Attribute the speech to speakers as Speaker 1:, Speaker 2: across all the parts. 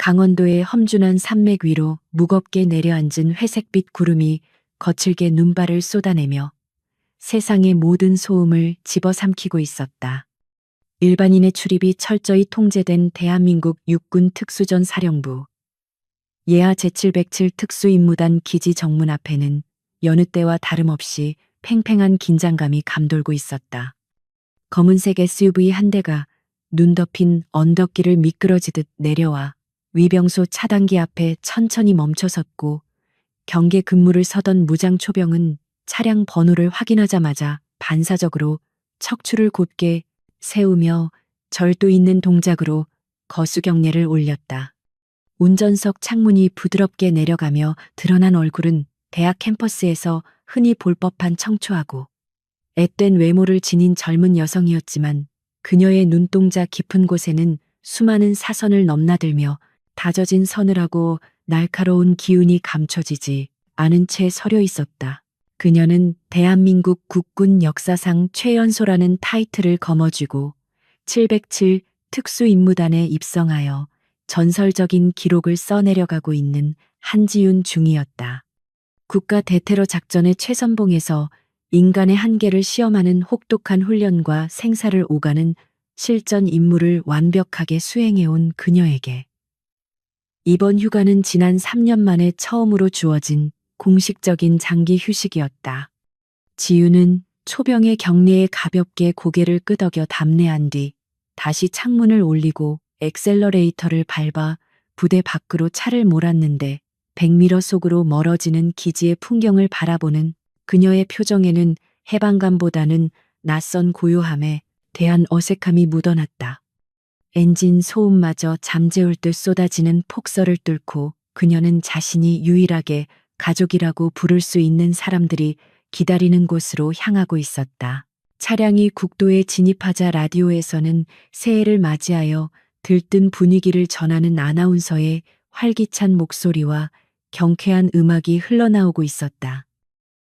Speaker 1: 강원도의 험준한 산맥 위로 무겁게 내려앉은 회색빛 구름이 거칠게 눈발을 쏟아내며 세상의 모든 소음을 집어삼키고 있었다. 일반인의 출입이 철저히 통제된 대한민국 육군 특수전 사령부. 예하 제707 특수임무단 기지 정문 앞에는 여느 때와 다름없이 팽팽한 긴장감이 감돌고 있었다. 검은색 SUV 한 대가 눈 덮인 언덕길을 미끄러지듯 내려와 위병소 차단기 앞에 천천히 멈춰섰고, 경계 근무를 서던 무장 초병은 차량 번호를 확인하자마자 반사적으로 척추를 곧게 세우며 절도 있는 동작으로 거수경례를 올렸다. 운전석 창문이 부드럽게 내려가며 드러난 얼굴은 대학 캠퍼스에서 흔히 볼 법한 청초하고 앳된 외모를 지닌 젊은 여성이었지만, 그녀의 눈동자 깊은 곳에는 수많은 사선을 넘나들며 다져진 서늘하고 날카로운 기운이 감춰지지 않은 채 서려 있었다. 그녀는 대한민국 국군 역사상 최연소라는 타이틀을 거머쥐고 707 특수임무단에 입성하여 전설적인 기록을 써내려가고 있는 한지윤 중이었다. 국가 대테러 작전의 최선봉에서 인간의 한계를 시험하는 혹독한 훈련과 생사를 오가는 실전 임무를 완벽하게 수행해온 그녀에게 이번 휴가는 지난 3년 만에 처음으로 주어진 공식적인 장기 휴식이었다. 지윤은 초병의 경례에 가볍게 고개를 끄덕여 답례한 뒤 다시 창문을 올리고 엑셀러레이터를 밟아 부대 밖으로 차를 몰았는데, 100m 속으로 멀어지는 기지의 풍경을 바라보는 그녀의 표정에는 해방감보다는 낯선 고요함에 대한 어색함이 묻어났다. 엔진 소음마저 잠재울 듯 쏟아지는 폭설을 뚫고 그녀는 자신이 유일하게 가족이라고 부를 수 있는 사람들이 기다리는 곳으로 향하고 있었다. 차량이 국도에 진입하자 라디오에서는 새해를 맞이하여 들뜬 분위기를 전하는 아나운서의 활기찬 목소리와 경쾌한 음악이 흘러나오고 있었다.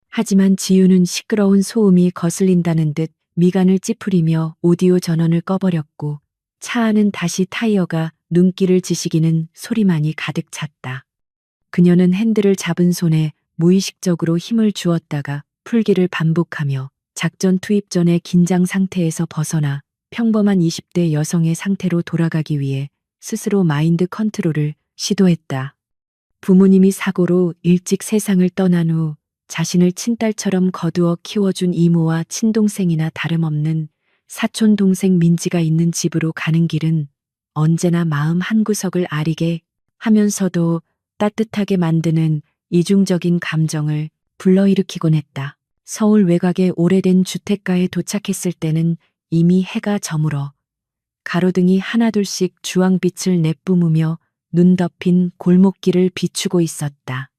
Speaker 1: 하지만 지윤은 시끄러운 소음이 거슬린다는 듯 미간을 찌푸리며 오디오 전원을 꺼버렸고, 차 안은 다시 타이어가 눈길을 지시기는 소리만이 가득 찼다. 그녀는 핸들을 잡은 손에 무의식적으로 힘을 주었다가 풀기를 반복하며 작전 투입 전의 긴장 상태에서 벗어나 평범한 20대 여성의 상태로 돌아가기 위해 스스로 마인드 컨트롤을 시도했다. 부모님이 사고로 일찍 세상을 떠난 후 자신을 친딸처럼 거두어 키워준 이모와 친동생이나 다름없는 사촌 동생 민지가 있는 집으로 가는 길은 언제나 마음 한구석을 아리게 하면서도 따뜻하게 만드는 이중적인 감정을 불러일으키곤 했다. 서울 외곽의 오래된 주택가에 도착했을 때는 이미 해가 저물어 가로등이 하나둘씩 주황빛을 내뿜으며 눈 덮인 골목길을 비추고 있었다.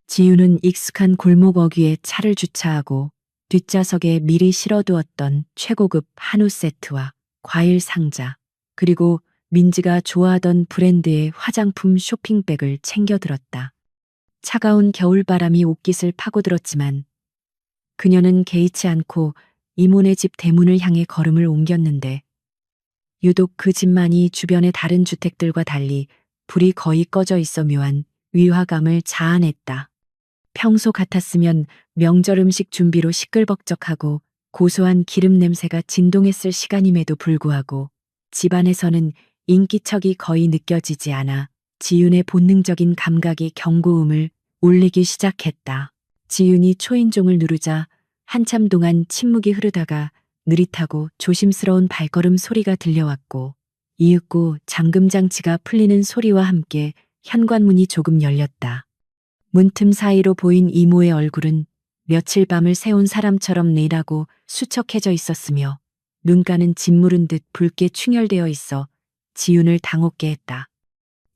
Speaker 1: 지윤은 익숙한 골목 어귀에 차를 주차하고 뒷좌석에 미리 실어두었던 최고급 한우 세트와 과일 상자, 그리고 민지가 좋아하던 브랜드의 화장품 쇼핑백을 챙겨들었다. 차가운 겨울바람이 옷깃을 파고들었지만 그녀는 개의치 않고 이모네 집 대문을 향해 걸음을 옮겼는데, 유독 그 집만이 주변의 다른 주택들과 달리 불이 거의 꺼져 있어 묘한 위화감을 자아냈다. 평소 같았으면 명절 음식 준비로 시끌벅적하고 고소한 기름 냄새가 진동했을 시간임에도 불구하고 집안에서는 인기척이 거의 느껴지지 않아 지윤의 본능적인 감각이 경고음을 울리기 시작했다. 지윤이 초인종을 누르자 한참 동안 침묵이 흐르다가 느릿하고 조심스러운 발걸음 소리가 들려왔고, 이윽고 잠금장치가 풀리는 소리와 함께 현관문이 조금 열렸다. 문틈 사이로 보인 이모의 얼굴은 며칠 밤을 새운 사람처럼 내라고 수척해져 있었으며, 눈가는 짓무른 듯 붉게 충혈되어 있어 지윤을 당혹게 했다.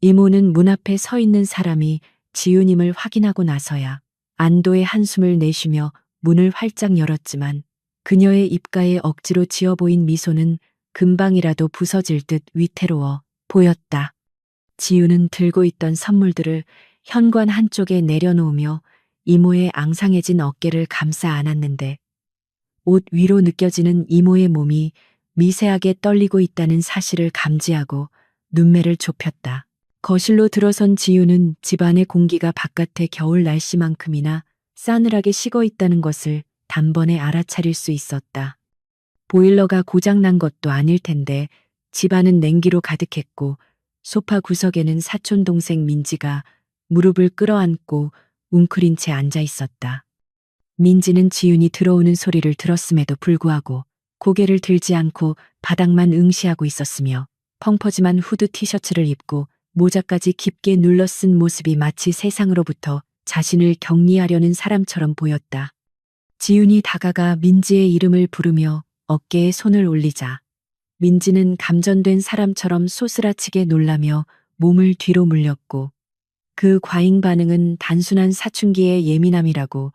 Speaker 1: 이모는 문 앞에 서 있는 사람이 지윤임을 확인하고 나서야 안도의 한숨을 내쉬며 문을 활짝 열었지만, 그녀의 입가에 억지로 지어 보인 미소는 금방이라도 부서질 듯 위태로워 보였다. 지윤은 들고 있던 선물들을 현관 한쪽에 내려놓으며 이모의 앙상해진 어깨를 감싸 안았는데, 옷 위로 느껴지는 이모의 몸이 미세하게 떨리고 있다는 사실을 감지하고 눈매를 좁혔다. 거실로 들어선 지우는 집안의 공기가 바깥의 겨울 날씨만큼이나 싸늘하게 식어 있다는 것을 단번에 알아차릴 수 있었다. 보일러가 고장난 것도 아닐 텐데 집안은 냉기로 가득했고 소파 구석에는 사촌 동생 민지가 무릎을 끌어안고 웅크린 채 앉아 있었다. 민지는 지윤이 들어오는 소리를 들었음에도 불구하고 고개를 들지 않고 바닥만 응시하고 있었으며 펑퍼짐한 후드 티셔츠를 입고 모자까지 깊게 눌러 쓴 모습이 마치 세상으로부터 자신을 격리하려는 사람처럼 보였다. 지윤이 다가가 민지의 이름을 부르며 어깨에 손을 올리자 민지는 감전된 사람처럼 소스라치게 놀라며 몸을 뒤로 물렸고 그 과잉 반응은 단순한 사춘기의 예민함이라고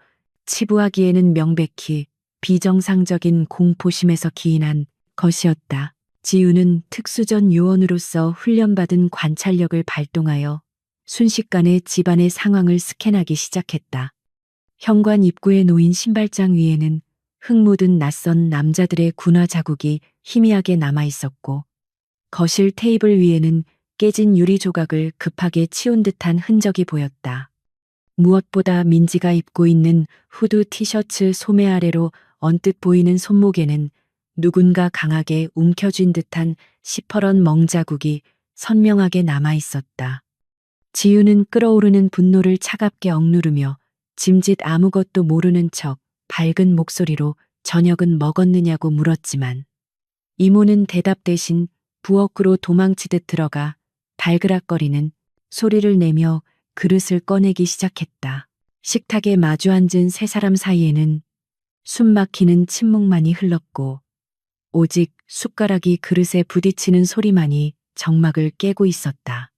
Speaker 1: 치부하기에는 명백히 비정상적인 공포심에서 기인한 것이었다. 지우는 특수전 요원으로서 훈련받은 관찰력을 발동하여 순식간에 집안의 상황을 스캔하기 시작했다. 현관 입구에 놓인 신발장 위에는 흙 묻은 낯선 남자들의 군화 자국이 희미하게 남아 있었고 거실 테이블 위에는 깨진 유리 조각을 급하게 치운 듯한 흔적이 보였다. 무엇보다 민지가 입고 있는 후드 티셔츠 소매 아래로 언뜻 보이는 손목에는 누군가 강하게 움켜쥔 듯한 시퍼런 멍자국이 선명하게 남아 있었다. 지우는 끓어오르는 분노를 차갑게 억누르며 짐짓 아무것도 모르는 척 밝은 목소리로 저녁은 먹었느냐고 물었지만 이모는 대답 대신 부엌으로 도망치듯 들어가 달그락거리는 소리를 내며 그릇을 꺼내기 시작했다. 식탁에 마주 앉은 세 사람 사이에는 숨 막히는 침묵만이 흘렀고 오직 숟가락이 그릇에 부딪히는 소리만이 정막을 깨고 있었다.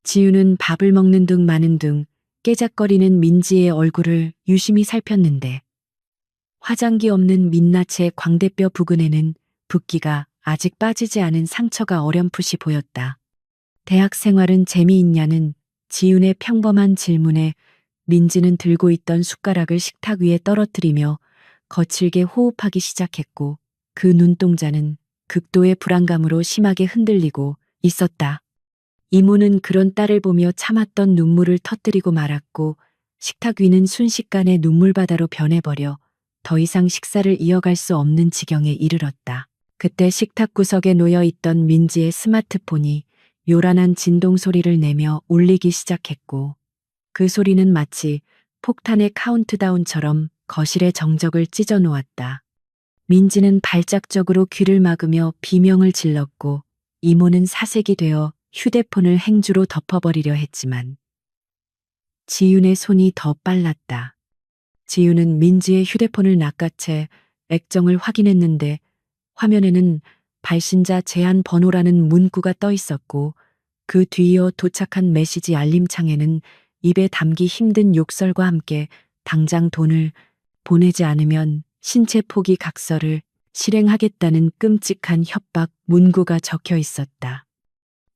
Speaker 1: 지우는 밥을 먹는 둥 마는 둥 깨작거리는 민지의 얼굴을 유심히 살폈는데 화장기 없는 민낯의 광대뼈 부근에는 붓기가 아직 빠지지 않은 상처가 어렴풋이 보였다. 대학 생활은 재미있냐는 지윤의 평범한 질문에 민지는 들고 있던 숟가락을 식탁 위에 떨어뜨리며 거칠게 호흡하기 시작했고 그 눈동자는 극도의 불안감으로 심하게 흔들리고 있었다. 이모는 그런 딸을 보며 참았던 눈물을 터뜨리고 말았고 식탁 위는 순식간에 눈물바다로 변해버려 더 이상 식사를 이어갈 수 없는 지경에 이르렀다. 그때 식탁 구석에 놓여 있던 민지의 스마트폰이 요란한 진동 소리를 내며 울리기 시작했고 그 소리는 마치 폭탄의 카운트다운처럼 거실의 정적을 찢어 놓았다. 민지는 발작적으로 귀를 막으며 비명을 질렀고 이모는 사색이 되어 휴대폰을 행주로 덮어버리려 했지만 지윤의 손이 더 빨랐다. 지윤은 민지의 휴대폰을 낚아채 액정을 확인했는데 화면에는 발신자 제한 번호라는 문구가 떠 있었고 그 뒤이어 도착한 메시지 알림창에는 입에 담기 힘든 욕설과 함께 당장 돈을 보내지 않으면 신체 포기 각서를 실행하겠다는 끔찍한 협박 문구가 적혀 있었다.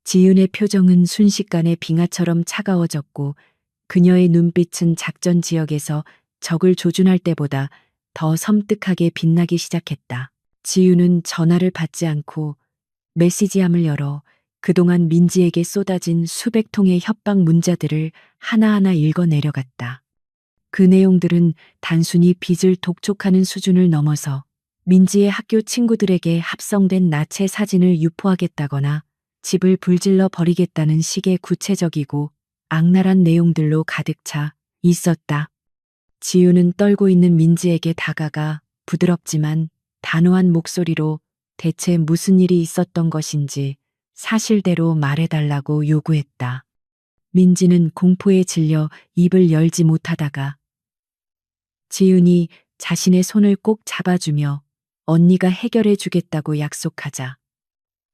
Speaker 1: 지윤의 표정은 순식간에 빙하처럼 차가워졌고 그녀의 눈빛은 작전 지역에서 적을 조준할 때보다 더 섬뜩하게 빛나기 시작했다. 지윤은 전화를 받지 않고 메시지함을 열어 그동안 민지에게 쏟아진 수백 통의 협박 문자들을 하나하나 읽어 내려갔다. 그 내용들은 단순히 빚을 독촉하는 수준을 넘어서 민지의 학교 친구들에게 합성된 나체 사진을 유포하겠다거나 집을 불질러 버리겠다는 식의 구체적이고 악랄한 내용들로 가득 차 있었다. 지우는 떨고 있는 민지에게 다가가 부드럽지만 단호한 목소리로 대체 무슨 일이 있었던 것인지 사실대로 말해달라고 요구했다. 민지는 공포에 질려 입을 열지 못하다가 지윤이 자신의 손을 꼭 잡아주며 언니가 해결해 주겠다고 약속하자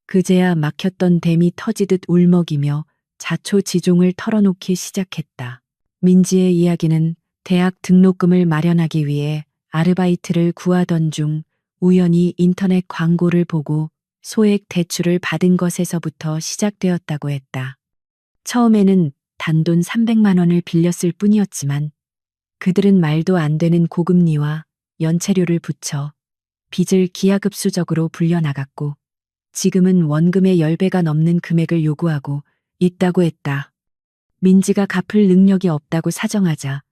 Speaker 1: 그제야 막혔던 댐이 터지듯 울먹이며 자초지종을 털어놓기 시작했다. 민지의 이야기는 대학 등록금을 마련하기 위해 아르바이트를 구하던 중 우연히 인터넷 광고를 보고 소액 대출을 받은 것에서부터 시작되었다고 했다. 처음에는 단돈 300만 원을 빌렸을 뿐이었지만 그들은 말도 안 되는 고금리와 연체료를 붙여 빚을 기하급수적으로 불려나갔고 지금은 원금의 10배가 넘는 금액을 요구하고 있다고 했다. 민지가 갚을 능력이 없다고 사정하자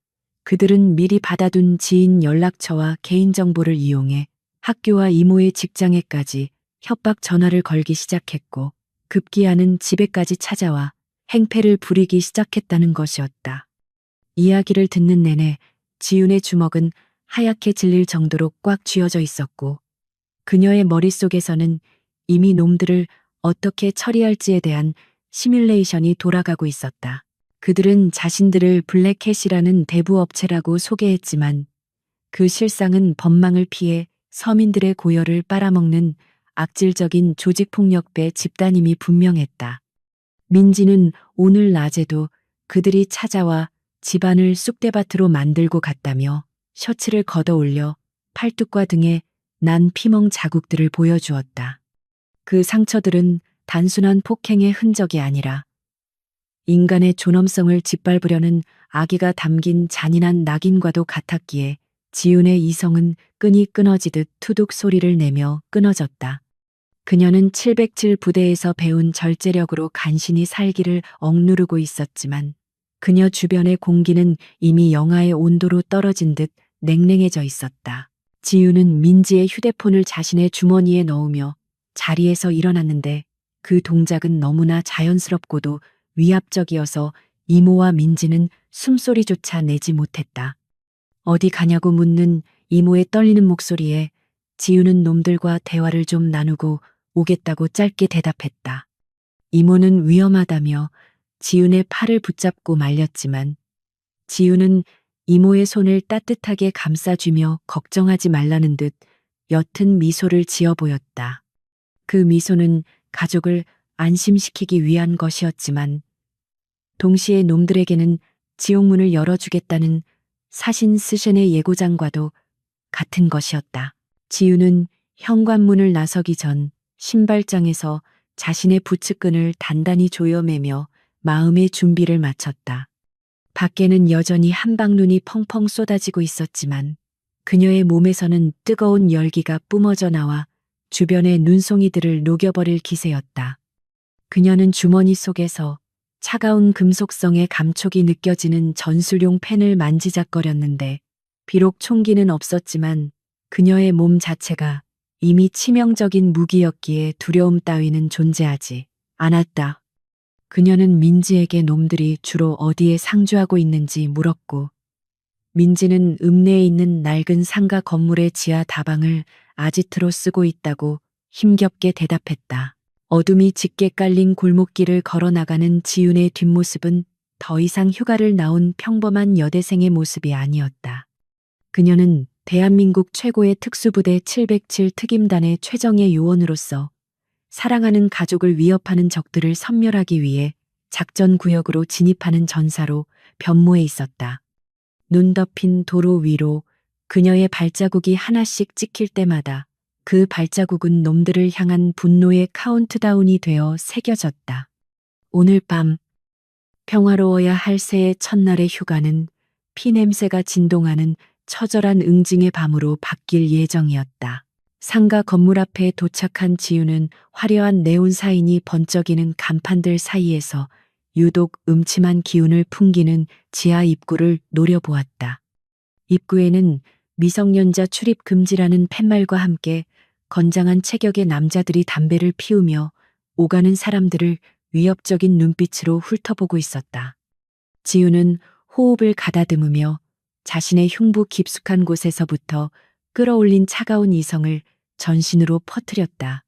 Speaker 1: 그들은 미리 받아둔 지인 연락처와 개인정보를 이용해 학교와 이모의 직장에까지 협박 전화를 걸기 시작했고 급기야는 집에까지 찾아와 행패를 부리기 시작했다는 것이었다. 이야기를 듣는 내내 지윤의 주먹은 하얗게 질릴 정도로 꽉 쥐어져 있었고 그녀의 머릿속에서는 이미 놈들을 어떻게 처리할지에 대한 시뮬레이션이 돌아가고 있었다. 그들은 자신들을 블랙캣이라는 대부업체라고 소개했지만 그 실상은 법망을 피해 서민들의 고열을 빨아먹는 악질적인 조직폭력배 집단임이 분명했다. 민지는 오늘 낮에도 그들이 찾아와 집안을 쑥대밭으로 만들고 갔다며 셔츠를 걷어 올려 팔뚝과 등에 난 피멍 자국들을 보여주었다. 그 상처들은 단순한 폭행의 흔적이 아니라 인간의 존엄성을 짓밟으려는 악의가 담긴 잔인한 낙인과도 같았기에 지윤의 이성은 끈이 끊어지듯 투둑 소리를 내며 끊어졌다. 그녀는 707 부대에서 배운 절제력으로 간신히 살기를 억누르고 있었지만 그녀 주변의 공기는 이미 영하의 온도로 떨어진 듯 냉랭해져 있었다. 지윤은 민지의 휴대폰을 자신의 주머니에 넣으며 자리에서 일어났는데 그 동작은 너무나 자연스럽고도 위압적이어서 이모와 민지는 숨소리조차 내지 못했다. 어디 가냐고 묻는 이모의 떨리는 목소리에 지윤은 놈들과 대화를 좀 나누고 오겠다고 짧게 대답했다. 이모는 위험하다며 지윤의 팔을 붙잡고 말렸지만 지윤은 이모의 손을 따뜻하게 감싸주며 걱정하지 말라는 듯 옅은 미소를 지어 보였다. 그 미소는 가족을 안심시키기 위한 것이었지만 동시에 놈들에게는 지옥문을 열어주겠다는 사신 스셴의 예고장과도 같은 것이었다. 지윤은 현관문을 나서기 전 신발장에서 자신의 부츠끈을 단단히 조여매며 마음의 준비를 마쳤다. 밖에는 여전히 한방눈이 펑펑 쏟아지고 있었지만 그녀의 몸에서는 뜨거운 열기가 뿜어져 나와 주변의 눈송이들을 녹여버릴 기세였다. 그녀는 주머니 속에서 차가운 금속성의 감촉이 느껴지는 전술용 펜을 만지작거렸는데 비록 총기는 없었지만 그녀의 몸 자체가 이미 치명적인 무기였기에 두려움 따위는 존재하지 않았다. 그녀는 민지에게 놈들이 주로 어디에 상주하고 있는지 물었고 민지는 읍내에 있는 낡은 상가 건물의 지하 다방을 아지트로 쓰고 있다고 힘겹게 대답했다. 어둠이 짙게 깔린 골목길을 걸어나가는 지윤의 뒷모습은 더 이상 휴가를 나온 평범한 여대생의 모습이 아니었다. 그녀는 대한민국 최고의 특수부대 707 특임단의 최정예 요원으로서 사랑하는 가족을 위협하는 적들을 섬멸하기 위해 작전 구역으로 진입하는 전사로 변모해 있었다. 눈 덮인 도로 위로 그녀의 발자국이 하나씩 찍힐 때마다 그 발자국은 놈들을 향한 분노의 카운트다운이 되어 새겨졌다. 오늘 밤 평화로워야 할 새해 첫날의 휴가는 피냄새가 진동하는 처절한 응징의 밤으로 바뀔 예정이었다. 상가 건물 앞에 도착한 지윤은 화려한 네온 사인이 번쩍이는 간판들 사이에서 유독 음침한 기운을 풍기는 지하 입구를 노려보았다. 입구에는 미성년자 출입 금지라는 팻말과 함께 건장한 체격의 남자들이 담배를 피우며 오가는 사람들을 위협적인 눈빛으로 훑어보고 있었다. 지윤은 호흡을 가다듬으며 자신의 흉부 깊숙한 곳에서부터 끌어올린 차가운 이성을 전신으로 퍼뜨렸다.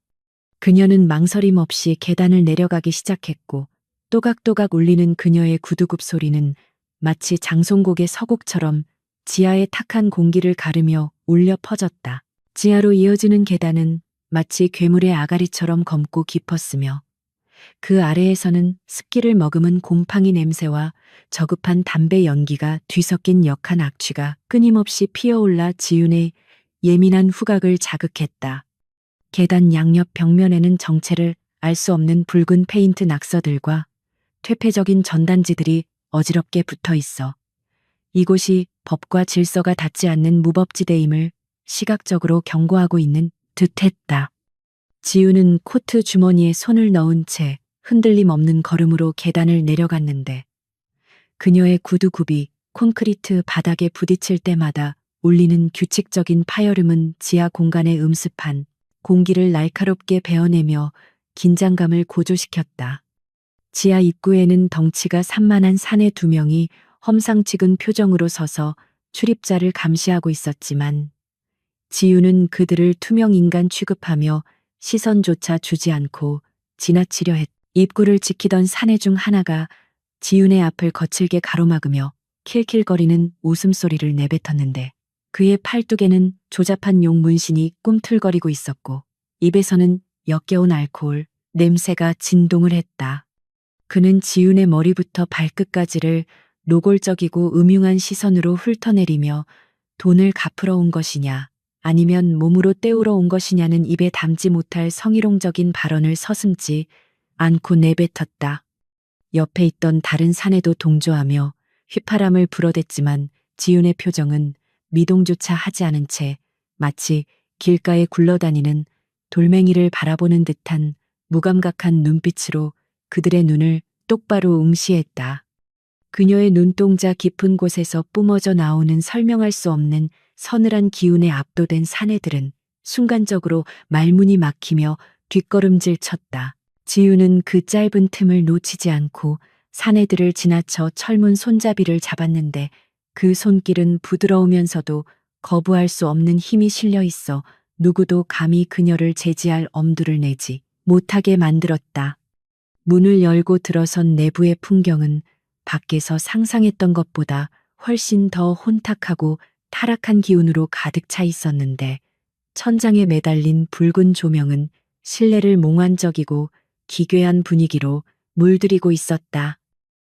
Speaker 1: 그녀는 망설임 없이 계단을 내려가기 시작했고 또각또각 울리는 그녀의 구두굽 소리는 마치 장송곡의 서곡처럼 지하의 탁한 공기를 가르며 울려 퍼졌다. 지하로 이어지는 계단은 마치 괴물의 아가리처럼 검고 깊었으며 그 아래에서는 습기를 머금은 곰팡이 냄새와 저급한 담배 연기가 뒤섞인 역한 악취가 끊임없이 피어올라 지윤의 예민한 후각을 자극했다. 계단 양옆 벽면에는 정체를 알 수 없는 붉은 페인트 낙서들과 퇴폐적인 전단지들이 어지럽게 붙어 있어 이곳이 법과 질서가 닿지 않는 무법지대임을 시각적으로 경고하고 있는 듯했다. 지윤은 코트 주머니에 손을 넣은 채 흔들림 없는 걸음으로 계단을 내려갔는데 그녀의 구두굽이 콘크리트 바닥에 부딪힐 때마다 울리는 규칙적인 파열음은 지하 공간의 음습한 공기를 날카롭게 베어내며 긴장감을 고조시켰다. 지하 입구에는 덩치가 산만한 사내 두 명이 험상궂은 표정으로 서서 출입자를 감시하고 있었지만 지유는 그들을 투명 인간 취급하며 시선조차 주지 않고 지나치려 했다. 입구를 지키던 사내 중 하나가 지윤의 앞을 거칠게 가로막으며 킬킬거리는 웃음소리를 내뱉었는데 그의 팔뚝에는 조잡한 용 문신이 꿈틀거리고 있었고 입에서는 역겨운 알코올 냄새가 진동을 했다. 그는 지윤의 머리부터 발끝까지를 노골적이고 음흉한 시선으로 훑어내리며 돈을 갚으러 온 것이냐 아니면 몸으로 때우러 온 것이냐는 입에 담지 못할 성희롱적인 발언을 서슴지 않고 내뱉었다. 옆에 있던 다른 사내도 동조하며 휘파람을 불어댔지만 지윤의 표정은 미동조차 하지 않은 채 마치 길가에 굴러다니는 돌멩이를 바라보는 듯한 무감각한 눈빛으로 그들의 눈을 똑바로 응시했다. 그녀의 눈동자 깊은 곳에서 뿜어져 나오는 설명할 수 없는 서늘한 기운에 압도된 사내들은 순간적으로 말문이 막히며 뒷걸음질 쳤다. 지유는 그 짧은 틈을 놓치지 않고 사내들을 지나쳐 철문 손잡이를 잡았는데 그 손길은 부드러우면서도 거부할 수 없는 힘이 실려 있어 누구도 감히 그녀를 제지할 엄두를 내지 못하게 만들었다. 문을 열고 들어선 내부의 풍경은 밖에서 상상했던 것보다 훨씬 더 혼탁하고 타락한 기운으로 가득 차 있었는데 천장에 매달린 붉은 조명은 실내를 몽환적이고 기괴한 분위기로 물들이고 있었다.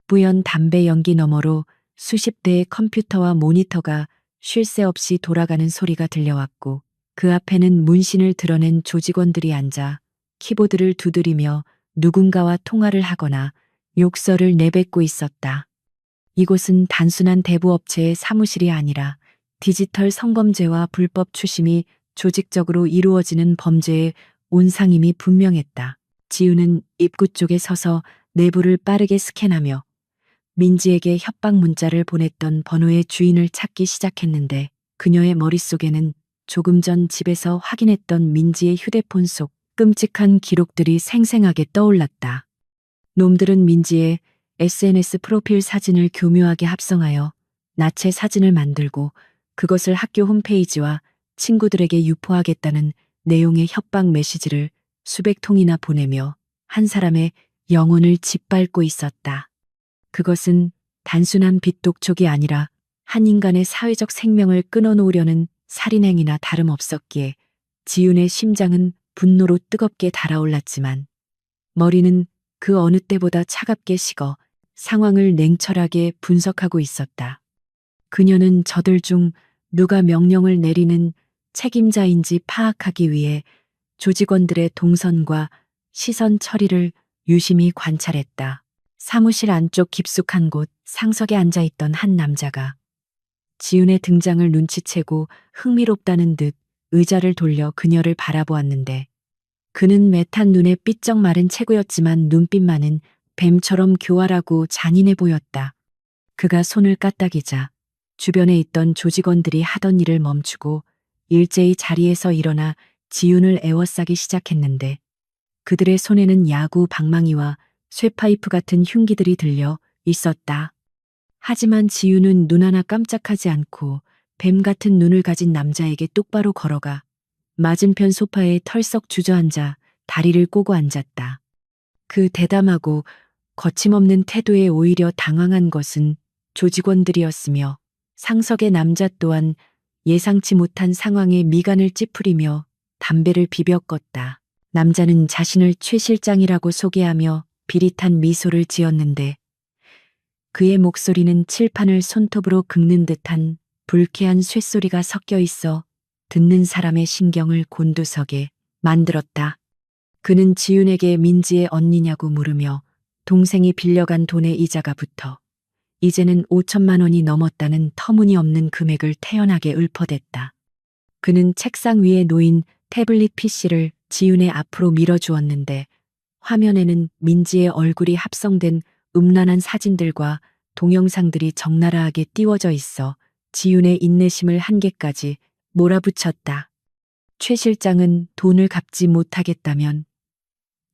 Speaker 1: 뿌연 담배 연기 너머로 수십 대의 컴퓨터와 모니터가 쉴 새 없이 돌아가는 소리가 들려왔고 그 앞에는 문신을 드러낸 조직원들이 앉아 키보드를 두드리며 누군가와 통화를 하거나 욕설을 내뱉고 있었다. 이곳은 단순한 대부업체의 사무실이 아니라 디지털 성범죄와 불법 추심이 조직적으로 이루어지는 범죄의 온상임이 분명했다. 지우는 입구 쪽에 서서 내부를 빠르게 스캔하며 민지에게 협박 문자를 보냈던 번호의 주인을 찾기 시작했는데 그녀의 머릿속에는 조금 전 집에서 확인했던 민지의 휴대폰 속 끔찍한 기록들이 생생하게 떠올랐다. 놈들은 민지의 SNS 프로필 사진을 교묘하게 합성하여 나체 사진을 만들고 그것을 학교 홈페이지와 친구들에게 유포하겠다는 내용의 협박 메시지를 수백 통이나 보내며 한 사람의 영혼을 짓밟고 있었다. 그것은 단순한 빚독촉이 아니라 한 인간의 사회적 생명을 끊어놓으려는 살인행위나 다름없었기에 지윤의 심장은 분노로 뜨겁게 달아올랐지만 머리는 그 어느 때보다 차갑게 식어 상황을 냉철하게 분석하고 있었다. 그녀는 저들 중 누가 명령을 내리는 책임자인지 파악하기 위해 조직원들의 동선과 시선 처리를 유심히 관찰했다. 사무실 안쪽 깊숙한 곳 상석에 앉아있던 한 남자가 지윤의 등장을 눈치채고 흥미롭다는 듯 의자를 돌려 그녀를 바라보았는데 그는 매탄 눈에 삐쩍 마른 체구였지만 눈빛만은 뱀처럼 교활하고 잔인해 보였다. 그가 손을 까딱이자 주변에 있던 조직원들이 하던 일을 멈추고 일제히 자리에서 일어나 지윤을 에워싸기 시작했는데 그들의 손에는 야구 방망이와 쇠파이프 같은 흉기들이 들려 있었다. 하지만 지윤은 눈 하나 깜짝하지 않고 뱀 같은 눈을 가진 남자에게 똑바로 걸어가 맞은편 소파에 털썩 주저앉아 다리를 꼬고 앉았다. 그 대담하고 거침없는 태도에 오히려 당황한 것은 조직원들이었으며 상석의 남자 또한 예상치 못한 상황에 미간을 찌푸리며 담배를 비벼 껐다. 남자는 자신을 최 실장이라고 소개하며 비릿한 미소를 지었는데 그의 목소리는 칠판을 손톱으로 긁는 듯한 불쾌한 쇳소리가 섞여 있어 듣는 사람의 신경을 곤두서게 만들었다. 그는 지윤에게 민지의 언니냐고 물으며 동생이 빌려간 돈의 이자가 붙어 이제는 5천만 원이 넘었다는 터무니없는 금액을 태연하게 읊어댔다. 그는 책상 위에 놓인 태블릿 PC를 지윤의 앞으로 밀어주었는데 화면에는 민지의 얼굴이 합성된 음란한 사진들과 동영상들이 적나라하게 띄워져 있어 지윤의 인내심을 한계까지 몰아붙였다. 최 실장은 돈을 갚지 못하겠다면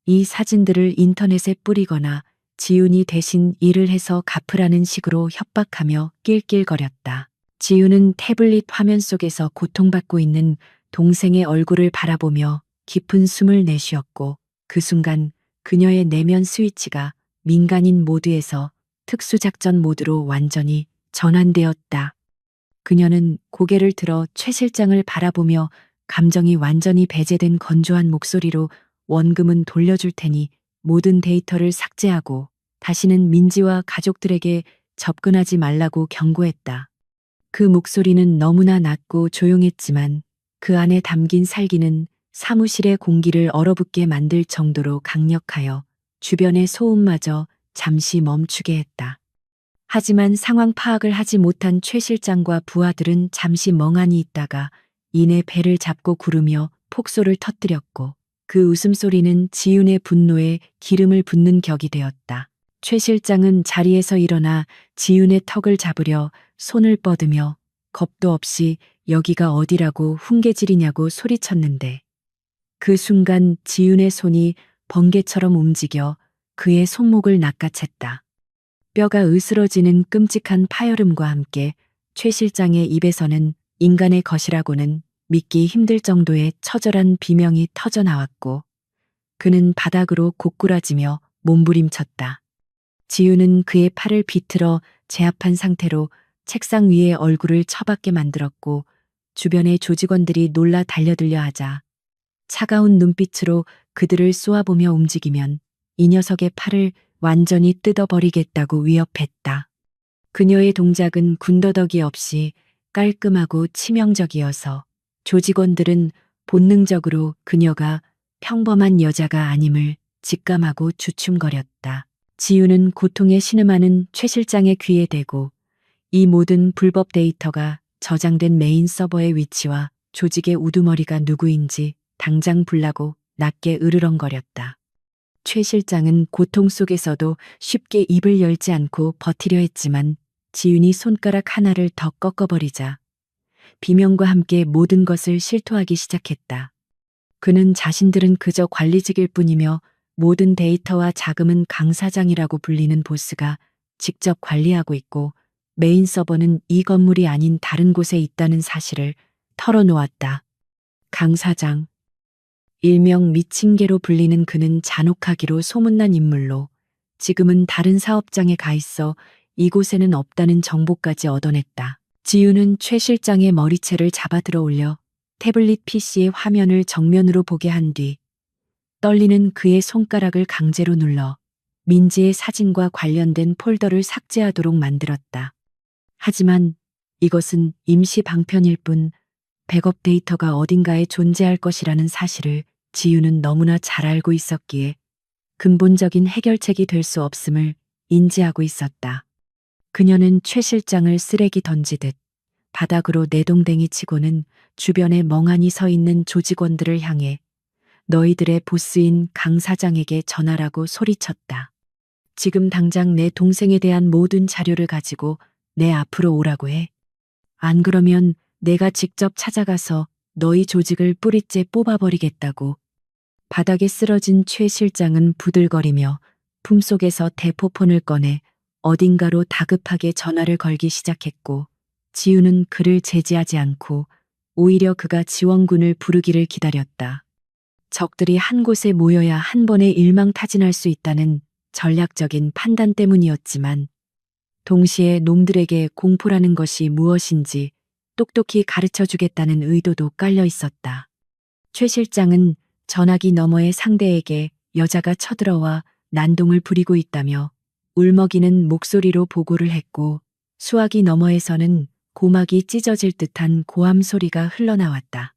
Speaker 1: 이 사진들을 인터넷에 뿌리거나 지윤이 대신 일을 해서 갚으라는 식으로 협박하며 낄낄거렸다. 지윤은 태블릿 화면 속에서 고통받고 있는 동생의 얼굴을 바라보며 깊은 숨을 내쉬었고 그 순간 그녀의 내면 스위치가 민간인 모드에서 특수작전 모드로 완전히 전환되었다. 그녀는 고개를 들어 최 실장을 바라보며 감정이 완전히 배제된 건조한 목소리로 원금은 돌려줄 테니 모든 데이터를 삭제하고 다시는 민지와 가족들에게 접근하지 말라고 경고했다. 그 목소리는 너무나 낮고 조용했지만 그 안에 담긴 살기는 사무실의 공기를 얼어붙게 만들 정도로 강력하여 주변의 소음마저 잠시 멈추게 했다. 하지만 상황 파악을 하지 못한 최 실장과 부하들은 잠시 멍하니 있다가 이내 배를 잡고 구르며 폭소를 터뜨렸고 그 웃음소리는 지윤의 분노에 기름을 붓는 격이 되었다. 최 실장은 자리에서 일어나 지윤의 턱을 잡으려 손을 뻗으며 겁도 없이 여기가 어디라고 훈계질이냐고 소리쳤는데 그 순간 지윤의 손이 번개처럼 움직여 그의 손목을 낚아챘다. 뼈가 으스러지는 끔찍한 파열음과 함께 최 실장의 입에서는 인간의 것이라고는 믿기 힘들 정도의 처절한 비명이 터져 나왔고 그는 바닥으로 고꾸라지며 몸부림쳤다. 지윤은 그의 팔을 비틀어 제압한 상태로 책상 위에 얼굴을 처박게 만들었고 주변의 조직원들이 놀라 달려들려 하자 차가운 눈빛으로 그들을 쏘아보며 움직이면 이 녀석의 팔을 완전히 뜯어버리겠다고 위협했다. 그녀의 동작은 군더더기 없이 깔끔하고 치명적이어서 조직원들은 본능적으로 그녀가 평범한 여자가 아님을 직감하고 주춤거렸다. 지윤은 고통에 신음하는 최 실장의 귀에 대고 이 모든 불법 데이터가 저장된 메인 서버의 위치와 조직의 우두머리가 누구인지 당장 불라고 낮게 으르렁거렸다. 최 실장은 고통 속에서도 쉽게 입을 열지 않고 버티려 했지만 지윤이 손가락 하나를 더 꺾어버리자 비명과 함께 모든 것을 실토하기 시작했다. 그는 자신들은 그저 관리직일 뿐이며 모든 데이터와 자금은 강 사장이라고 불리는 보스가 직접 관리하고 있고 메인 서버는 이 건물이 아닌 다른 곳에 있다는 사실을 털어놓았다. 강 사장. 일명 미친개로 불리는 그는 잔혹하기로 소문난 인물로 지금은 다른 사업장에 가 있어 이곳에는 없다는 정보까지 얻어냈다. 지윤은 최 실장의 머리채를 잡아 들어 올려 태블릿 PC의 화면을 정면으로 보게 한 뒤 떨리는 그의 손가락을 강제로 눌러 민지의 사진과 관련된 폴더를 삭제하도록 만들었다. 하지만 이것은 임시 방편일 뿐 백업 데이터가 어딘가에 존재할 것이라는 사실을 지윤은 너무나 잘 알고 있었기에 근본적인 해결책이 될 수 없음을 인지하고 있었다. 그녀는 최 실장을 쓰레기 던지듯 바닥으로 내동댕이 치고는 주변에 멍하니 서 있는 조직원들을 향해 너희들의 보스인 강 사장에게 전하라고 소리쳤다. 지금 당장 내 동생에 대한 모든 자료를 가지고 내 앞으로 오라고 해. 안 그러면 내가 직접 찾아가서 너희 조직을 뿌리째 뽑아버리겠다고. 바닥에 쓰러진 최 실장은 부들거리며 품속에서 대포폰을 꺼내 어딘가로 다급하게 전화를 걸기 시작했고 지윤은 그를 제지하지 않고 오히려 그가 지원군을 부르기를 기다렸다. 적들이 한 곳에 모여야 한 번에 일망타진할 수 있다는 전략적인 판단 때문이었지만 동시에 놈들에게 공포라는 것이 무엇인지 똑똑히 가르쳐주겠다는 의도도 깔려 있었다. 최 실장은 전화기 너머의 상대에게 여자가 쳐들어와 난동을 부리고 있다며 울먹이는 목소리로 보고를 했고 수화기 너머에서는 고막이 찢어질 듯한 고함 소리가 흘러나왔다.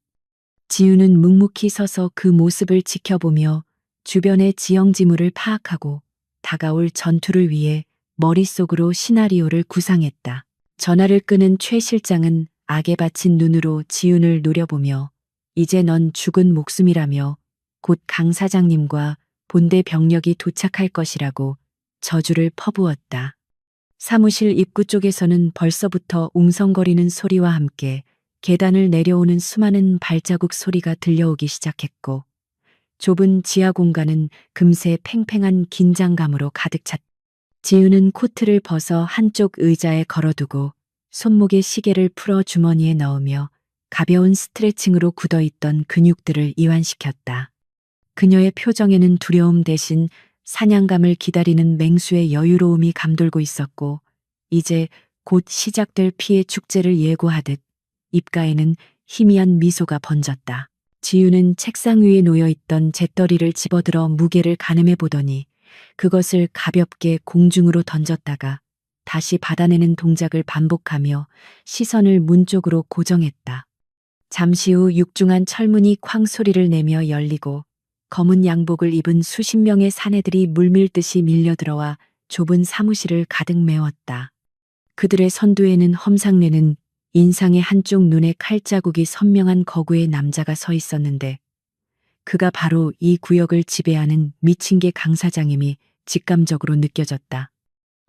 Speaker 1: 지윤은 묵묵히 서서 그 모습을 지켜보며 주변의 지형지물을 파악하고 다가올 전투를 위해 머릿속으로 시나리오를 구상했다. 전화를 끄는 최 실장은 악에 받친 눈으로 지윤을 노려보며 이제 넌 죽은 목숨이라며 곧 강 사장님과 본대 병력이 도착할 것이라고 저주를 퍼부었다. 사무실 입구 쪽에서는 벌써부터 웅성거리는 소리와 함께 계단을 내려오는 수많은 발자국 소리가 들려오기 시작했고, 좁은 지하 공간은 금세 팽팽한 긴장감으로 가득 찼다. 지우는 코트를 벗어 한쪽 의자에 걸어두고 손목에 시계를 풀어 주머니에 넣으며 가벼운 스트레칭으로 굳어있던 근육들을 이완시켰다. 그녀의 표정에는 두려움 대신 사냥감을 기다리는 맹수의 여유로움이 감돌고 있었고, 이제 곧 시작될 피해 축제를 예고하듯 입가에는 희미한 미소가 번졌다. 지우는 책상 위에 놓여있던 잿더리를 집어들어 무게를 가늠해 보더니 그것을 가볍게 공중으로 던졌다가 다시 받아내는 동작을 반복하며 시선을 문 쪽으로 고정했다. 잠시 후 육중한 철문이 쾅 소리를 내며 열리고 검은 양복을 입은 수십 명의 사내들이 물밀듯이 밀려들어와 좁은 사무실을 가득 메웠다. 그들의 선두에는 험상내는 인상의 한쪽 눈에 칼자국이 선명한 거구의 남자가 서 있었는데, 그가 바로 이 구역을 지배하는 미친개 강 사장임이 직감적으로 느껴졌다.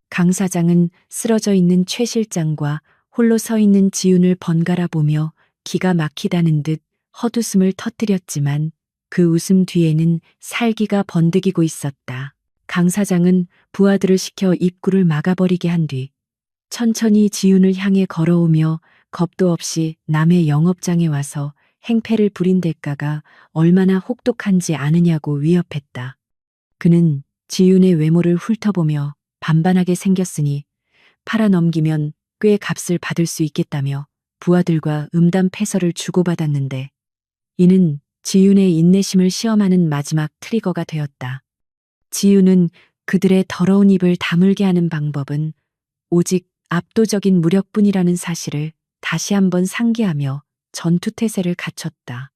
Speaker 1: 강 사장은 쓰러져 있는 최 실장과 홀로 서 있는 지훈을 번갈아 보며 기가 막히다는 듯 헛웃음을 터뜨렸지만 그 웃음 뒤에는 살기가 번득이고 있었다. 강 사장은 부하들을 시켜 입구를 막아버리게 한 뒤 천천히 지훈을 향해 걸어오며 겁도 없이 남의 영업장에 와서 행패를 부린 대가가 얼마나 혹독한지 아느냐고 위협했다. 그는 지훈의 외모를 훑어보며 반반하게 생겼으니 팔아넘기면 꽤 값을 받을 수 있겠다며 부하들과 음담패설을 주고받았는데, 이는 지훈의 인내심을 시험하는 마지막 트리거가 되었다. 지훈은 그들의 더러운 입을 다물게 하는 방법은 오직 압도적인 무력뿐이라는 사실을 다시 한번 상기하며 전투태세를 갖췄다.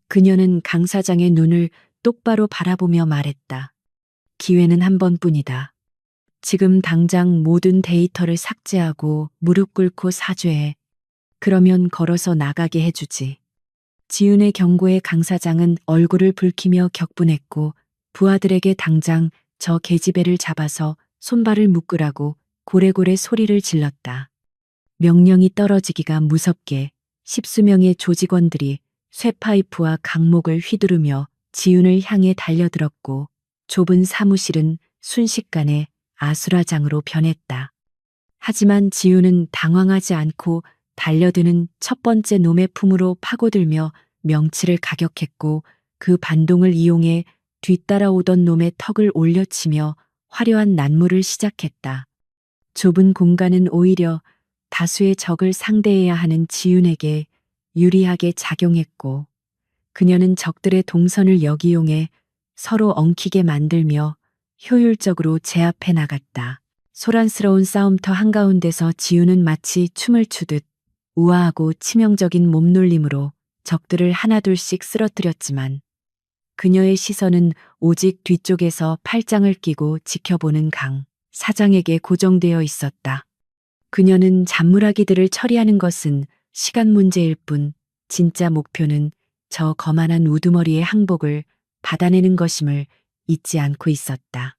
Speaker 1: 그녀는 강 사장의 눈을 똑바로 바라보며 말했다. 기회는 한 번뿐이다. 지금 당장 모든 데이터를 삭제하고 무릎 꿇고 사죄해. 그러면 걸어서 나가게 해주지. 지훈의 경고에 강 사장은 얼굴을 붉히며 격분했고, 부하들에게 당장 저 계집애를 잡아서 손발을 묶으라고 고래고래 소리를 질렀다. 명령이 떨어지기가 무섭게 십수명의 조직원들이 쇠파이프와 강목을 휘두르며 지훈을 향해 달려들었고, 좁은 사무실은 순식간에 아수라장으로 변했다. 하지만 지훈은 당황하지 않고 달려드는 첫 번째 놈의 품으로 파고들며 명치를 가격했고, 그 반동을 이용해 뒤따라오던 놈의 턱을 올려치며 화려한 난무를 시작했다. 좁은 공간은 오히려 다수의 적을 상대해야 하는 지훈에게 유리하게 작용했고, 그녀는 적들의 동선을 역이용해 서로 엉키게 만들며 효율적으로 제압해 나갔다. 소란스러운 싸움터 한가운데서 지훈은 마치 춤을 추듯 우아하고 치명적인 몸놀림으로 적들을 하나둘씩 쓰러뜨렸지만, 그녀의 시선은 오직 뒤쪽에서 팔짱을 끼고 지켜보는 강 사장에게 고정되어 있었다. 그녀는 잔무라기들을 처리하는 것은 시간 문제일 뿐, 진짜 목표는 저 거만한 우두머리의 항복을 받아내는 것임을 잊지 않고 있었다.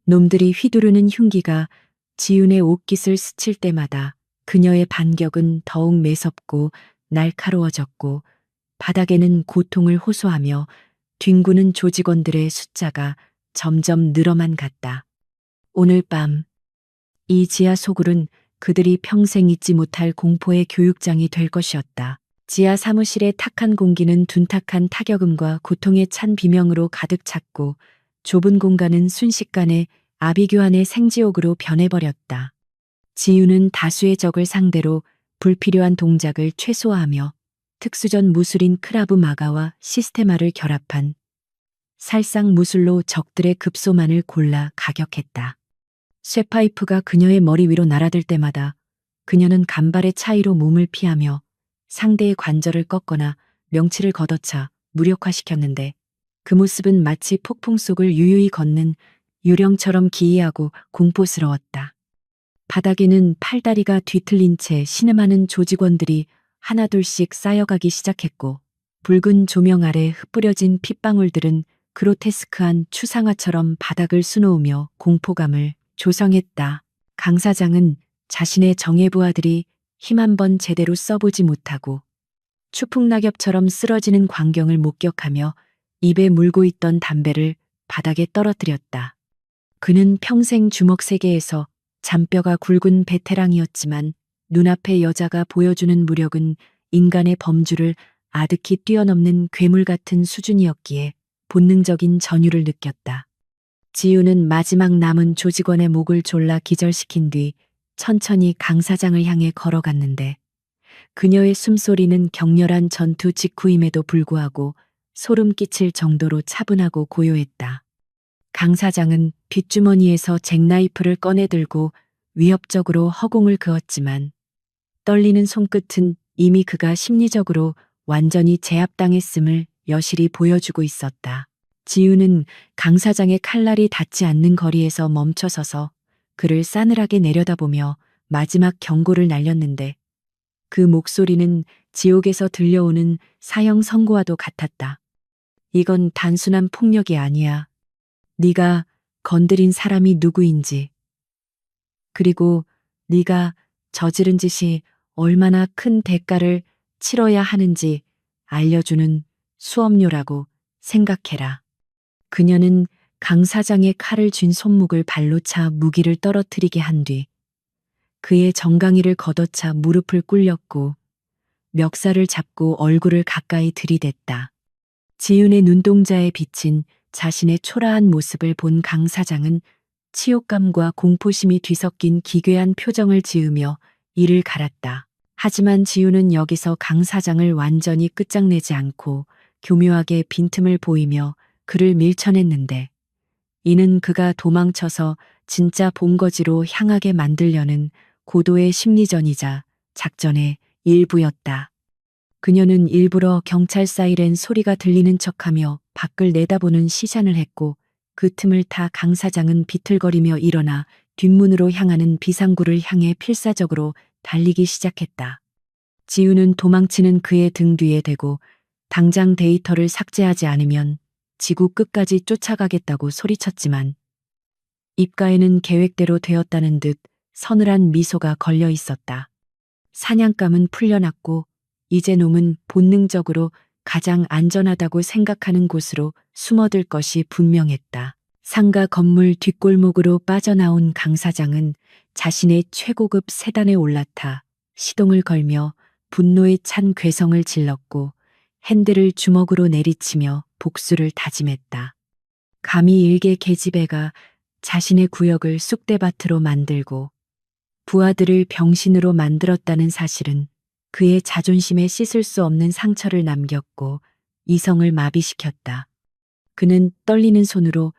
Speaker 1: 놈들이 휘두르는 흉기가 지훈의 옷깃을 스칠 때마다 그녀의 반격은 더욱 매섭고 날카로워졌고, 바닥에는 고통을 호소하며 뒹구는 조직원들의 숫자가 점점 늘어만 갔다. 오늘 밤 이 지하 소굴은 그들이 평생 잊지 못할 공포의 교육장이 될 것이었다. 지하 사무실의 탁한 공기는 둔탁한 타격음과 고통에 찬 비명으로 가득 찼고, 좁은 공간은 순식간에 아비규환의 생지옥으로 변해버렸다. 지훈은 다수의 적을 상대로 불필요한 동작을 최소화하며 특수전 무술인 크라브 마가와 시스테마를 결합한 살상 무술로 적들의 급소만을 골라 가격했다. 쇠파이프가 그녀의 머리 위로 날아들 때마다 그녀는 간발의 차이로 몸을 피하며 상대의 관절을 꺾거나 명치를 걷어차 무력화시켰는데, 그 모습은 마치 폭풍 속을 유유히 걷는 유령처럼 기이하고 공포스러웠다. 바닥에는 팔다리가 뒤틀린 채 신음하는 조직원들이 하나둘씩 쌓여가기 시작했고, 붉은 조명 아래 흩뿌려진 핏방울들은 그로테스크한 추상화처럼 바닥을 수놓으며 공포감을 조성했다. 강 사장은 자신의 정예부하들이 힘 한 번 제대로 써보지 못하고 추풍낙엽처럼 쓰러지는 광경을 목격하며 입에 물고 있던 담배를 바닥에 떨어뜨렸다. 그는 평생 주먹 세계에서 잔뼈가 굵은 베테랑이었지만 눈앞의 여자가 보여주는 무력은 인간의 범주를 아득히 뛰어넘는 괴물 같은 수준이었기에 본능적인 전율을 느꼈다. 지우는 마지막 남은 조직원의 목을 졸라 기절시킨 뒤 천천히 강 사장을 향해 걸어갔는데 그녀의 숨소리는 격렬한 전투 직후임에도 불구하고 소름 끼칠 정도로 차분하고 고요했다. 강 사장은 뒷주머니에서 잭나이프를 꺼내들고 위협적으로 허공을 그었지만 떨리는 손끝은 이미 그가 심리적으로 완전히 제압당했음을 여실히 보여주고 있었다. 지우는 강 사장의 칼날이 닿지 않는 거리에서 멈춰서서 그를 싸늘하게 내려다보며 마지막 경고를 날렸는데 그 목소리는 지옥에서 들려오는 사형 선고와도 같았다. 이건 단순한 폭력이 아니야. 네가 건드린 사람이 누구인지, 그리고 네가 저지른 짓이 얼마나 큰 대가를 치러야 하는지 알려주는 수업료라고 생각해라. 그녀는 강 사장의 칼을 쥔 손목을 발로 차 무기를 떨어뜨리게 한 뒤 그의 정강이를 걷어차 무릎을 꿇렸고 멱살을 잡고 얼굴을 가까이 들이댔다. 지윤의 눈동자에 비친 자신의 초라한 모습을 본 강 사장은 치욕감과 공포심이 뒤섞인 기괴한 표정을 지으며 이를 갈았다. 하지만 지윤은 여기서 강 사장을 완전히 끝장내지 않고 교묘하게 빈틈을 보이며 그를 밀쳐냈는데 이는 그가 도망쳐서 진짜 본거지로 향하게 만들려는 고도의 심리전이자 작전의 일부였다. 그녀는 일부러 경찰 사이렌 소리가 들리는 척하며 밖을 내다보는 시선을 했고 그 틈을 타 강 사장은 비틀거리며 일어나 뒷문으로 향하는 비상구를 향해 필사적으로 달리기 시작했다. 지우는 도망치는 그의 등 뒤에 대고 당장 데이터를 삭제하지 않으면 지구 끝까지 쫓아가겠다고 소리쳤지만 입가에는 계획대로 되었다는 듯 서늘한 미소가 걸려 있었다. 사냥감은 풀려났고 이제 놈은 본능적으로 가장 안전하다고 생각하는 곳으로 숨어들 것이 분명했다. 상가 건물 뒷골목으로 빠져나온 강 사장은 자신의 최고급 세단에 올라타 시동을 걸며 분노에 찬 괴성을 질렀고 핸들을 주먹으로 내리치며 복수를 다짐했다. 감히 일개 계집애가 자신의 구역을 쑥대밭으로 만들고 부하들을 병신으로 만들었다는 사실은 그의 자존심에 씻을 수 없는 상처를 남겼고 이성을 마비시켰다. 그는 떨리는 손으로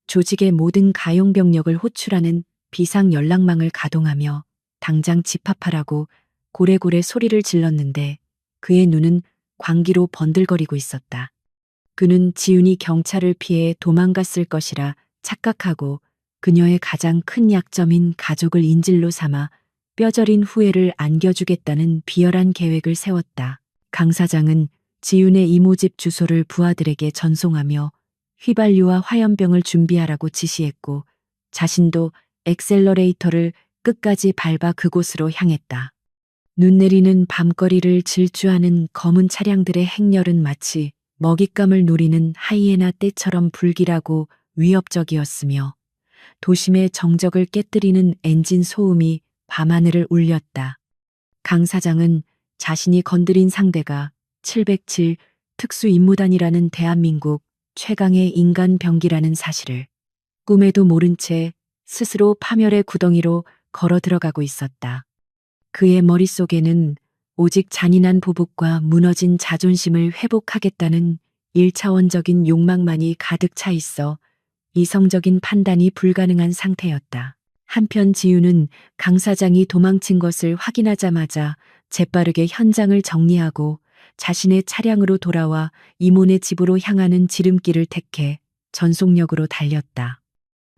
Speaker 1: 조직의 모든 가용병력을 호출하는 비상 연락망을 가동하며 당장 집합하라고 고래고래 소리를 질렀는데 그의 눈은 광기로 번들거리고 있었다. 그는 지윤이 경찰을 피해 도망갔을 것이라 착각하고 그녀의 가장 큰 약점인 가족을 인질로 삼아 뼈저린 후회를 안겨주겠다는 비열한 계획을 세웠다. 강 사장은 지윤의 이모집 주소를 부하들에게 전송하며 휘발유와 화염병을 준비하라고 지시했고 자신도 엑셀러레이터를 끝까지 밟아 그곳으로 향했다. 눈 내리는 밤거리를 질주하는 검은 차량들의 행렬은 마치 먹잇감을 노리는 하이에나 떼처럼 불길하고 위협적이었으며 도심의 정적을 깨뜨리는 엔진 소음이 밤하늘을 울렸다. 강 사장은 자신이 건드린 상대가 707 특수임무단이라는 대한민국 최강의 인간 병기라는 사실을 꿈에도 모른 채 스스로 파멸의 구덩이로 걸어 들어가고 있었다. 그의 머릿속에는 오직 잔인한 보복과 무너진 자존심을 회복하겠다는 1차원적인 욕망만이 가득 차 있어 이성적인 판단이 불가능한 상태였다. 한편 지우는 강 사장이 도망친 것을 확인하자마자 재빠르게 현장을 정리하고 자신의 차량으로 돌아와 이모네 집으로 향하는 지름길을 택해 전속력으로 달렸다.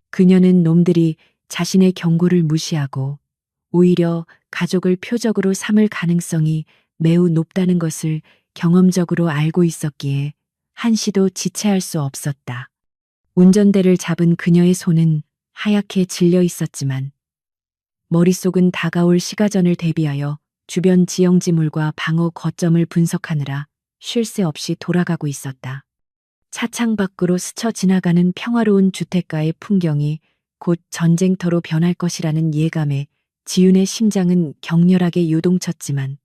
Speaker 1: 그녀는 놈들이 자신의 경고를 무시하고 오히려 가족을 표적으로 삼을 가능성이 매우 높다는 것을 경험적으로 알고 있었기에 한시도 지체할 수 없었다. 운전대를 잡은 그녀의 손은 하얗게 질려 있었지만 머릿속은 다가올 시가전을 대비하여 주변 지형지물과 방어 거점을 분석하느라 쉴 새 없이 돌아가고 있었다. 차창 밖으로 스쳐 지나가는 평화로운 주택가의 풍경이 곧 전쟁터로 변할 것이라는 예감에 지윤의 심장은 격렬하게 요동쳤지만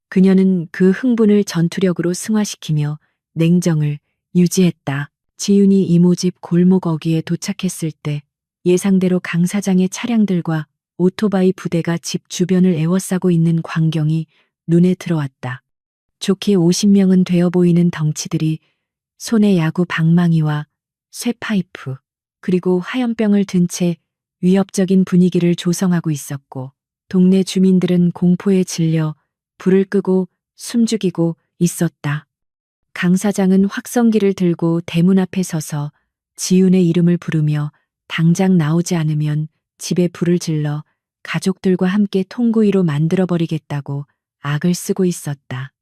Speaker 1: 그녀는 그 흥분을 전투력으로 승화시키며 냉정을 유지했다. 지윤이 이모집 골목 어귀에 도착했을 때 예상대로 강 사장의 차량들과 오토바이 부대가 집 주변을 에워싸고 있는 광경이 눈에 들어왔다. 좋게 50명은 되어 보이는 덩치들이 손에 야구 방망이와 쇠파이프 그리고 화염병을 든 채 위협적인 분위기를 조성하고 있었고 동네 주민들은 공포에 질려 불을 끄고 숨죽이고 있었다. 강 사장은 확성기를 들고 대문 앞에 서서 지윤의 이름을 부르며 당장 나오지 않으면 집에 불을 질러 가족들과 함께 통구이로 만들어버리겠다고 악을 쓰고 있었다.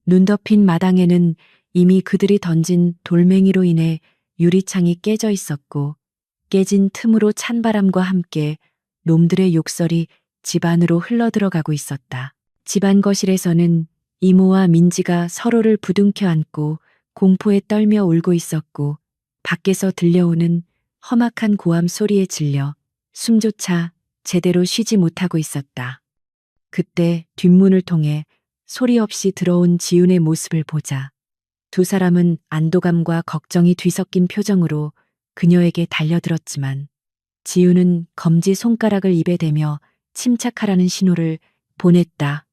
Speaker 1: 눈 덮인 마당에는 이미 그들이 던진 돌멩이로 인해 유리창이 깨져 있었고 깨진 틈으로 찬바람과 함께 놈들의 욕설이 집 안으로 흘러들어가고 있었다. 집안 거실에서는 이모와 민지가 서로를 부둥켜 안고 공포에 떨며 울고 있었고 밖에서 들려오는 험악한 고함 소리에 질려 숨조차 제대로 쉬지 못하고 있었다. 그때 뒷문을 통해 소리 없이 들어온 지윤의 모습을 보자 두 사람은 안도감과 걱정이 뒤섞인 표정으로 그녀에게 달려들었지만 지윤은 검지 손가락을 입에 대며 침착하라는 신호를 보냈다.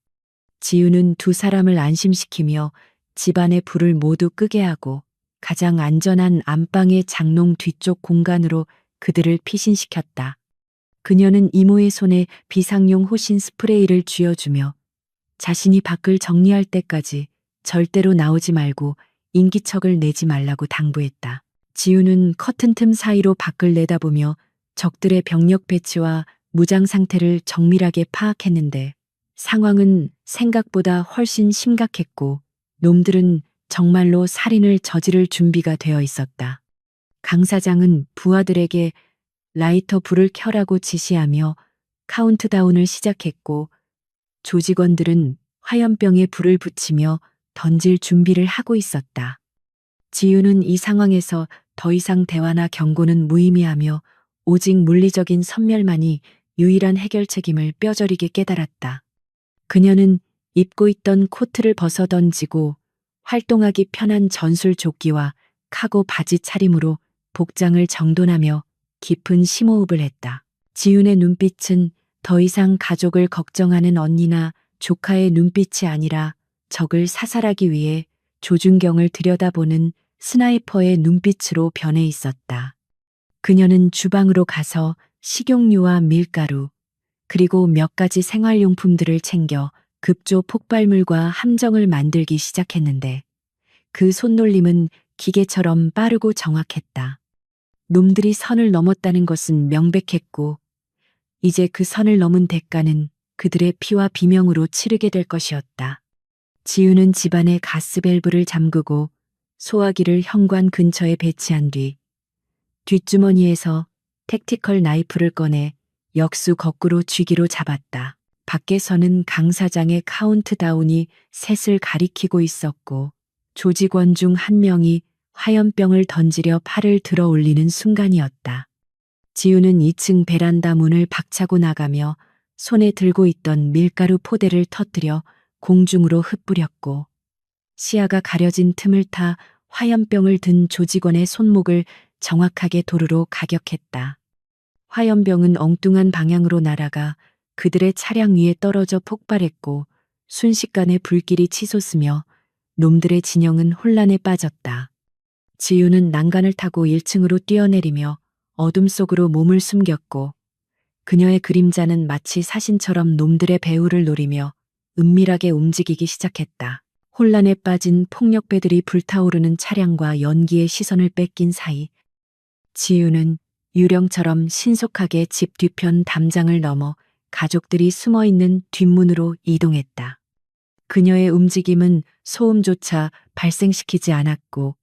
Speaker 1: 지윤은 두 사람을 안심시키며 집안의 불을 모두 끄게 하고 가장 안전한 안방의 장롱 뒤쪽 공간으로 그들을 피신시켰다. 그녀는 이모의 손에 비상용 호신 스프레이를 쥐어주며 자신이 밖을 정리할 때까지 절대로 나오지 말고 인기척을 내지 말라고 당부했다. 지윤은 커튼 틈 사이로 밖을 내다보며 적들의 병력 배치와 무장 상태를 정밀하게 파악했는데 상황은 생각보다 훨씬 심각했고 놈들은 정말로 살인을 저지를 준비가 되어 있었다. 강 사장은 부하들에게 라이터 불을 켜라고 지시하며 카운트다운을 시작했고 조직원들은 화염병에 불을 붙이며 던질 준비를 하고 있었다. 지윤은 이 상황에서 더 이상 대화나 경고는 무의미하며 오직 물리적인 섬멸만이 유일한 해결책임을 뼈저리게 깨달았다. 그녀는 입고 있던 코트를 벗어 던지고 활동하기 편한 전술 조끼와 카고 바지 차림으로 복장을 정돈하며 깊은 심호흡을 했다. 지윤의 눈빛은 더 이상 가족을 걱정하는 언니나 조카의 눈빛이 아니라 적을 사살하기 위해 조준경을 들여다보는 스나이퍼의 눈빛으로 변해 있었다. 그녀는 주방으로 가서 식용유와 밀가루, 그리고 몇 가지 생활용품들을 챙겨 급조 폭발물과 함정을 만들기 시작했는데 그 손놀림은 기계처럼 빠르고 정확했다. 놈들이 선을 넘었다는 것은 명백했고 이제 그 선을 넘은 대가는 그들의 피와 비명으로 치르게 될 것이었다. 지윤은 집안의 가스밸브를 잠그고 소화기를 현관 근처에 배치한 뒤 뒷주머니에서 택티컬 나이프를 꺼내 역수 거꾸로 쥐기로 잡았다. 밖에서는 강 사장의 카운트다운이 셋을 가리키고 있었고 조직원 중 한 명이 화염병을 던지려 팔을 들어 올리는 순간이었다. 지윤은 2층 베란다 문을 박차고 나가며 손에 들고 있던 밀가루 포대를 터뜨려 공중으로 흩뿌렸고 시야가 가려진 틈을 타 화염병을 든 조직원의 손목을 정확하게 도루로 가격했다. 화염병은 엉뚱한 방향으로 날아가 그들의 차량 위에 떨어져 폭발했고 순식간에 불길이 치솟으며 놈들의 진영은 혼란에 빠졌다. 지윤은 난간을 타고 1층으로 뛰어내리며 어둠 속으로 몸을 숨겼고 그녀의 그림자는 마치 사신처럼 놈들의 배후를 노리며 은밀하게 움직이기 시작했다. 혼란에 빠진 폭력배들이 불타오르는 차량과 연기의 시선을 뺏긴 사이 지윤은 유령처럼 신속하게 집 뒤편 담장을 넘어 가족들이 숨어있는 뒷문으로 이동했다. 그녀의 움직임은 소음조차 발생시키지 않았고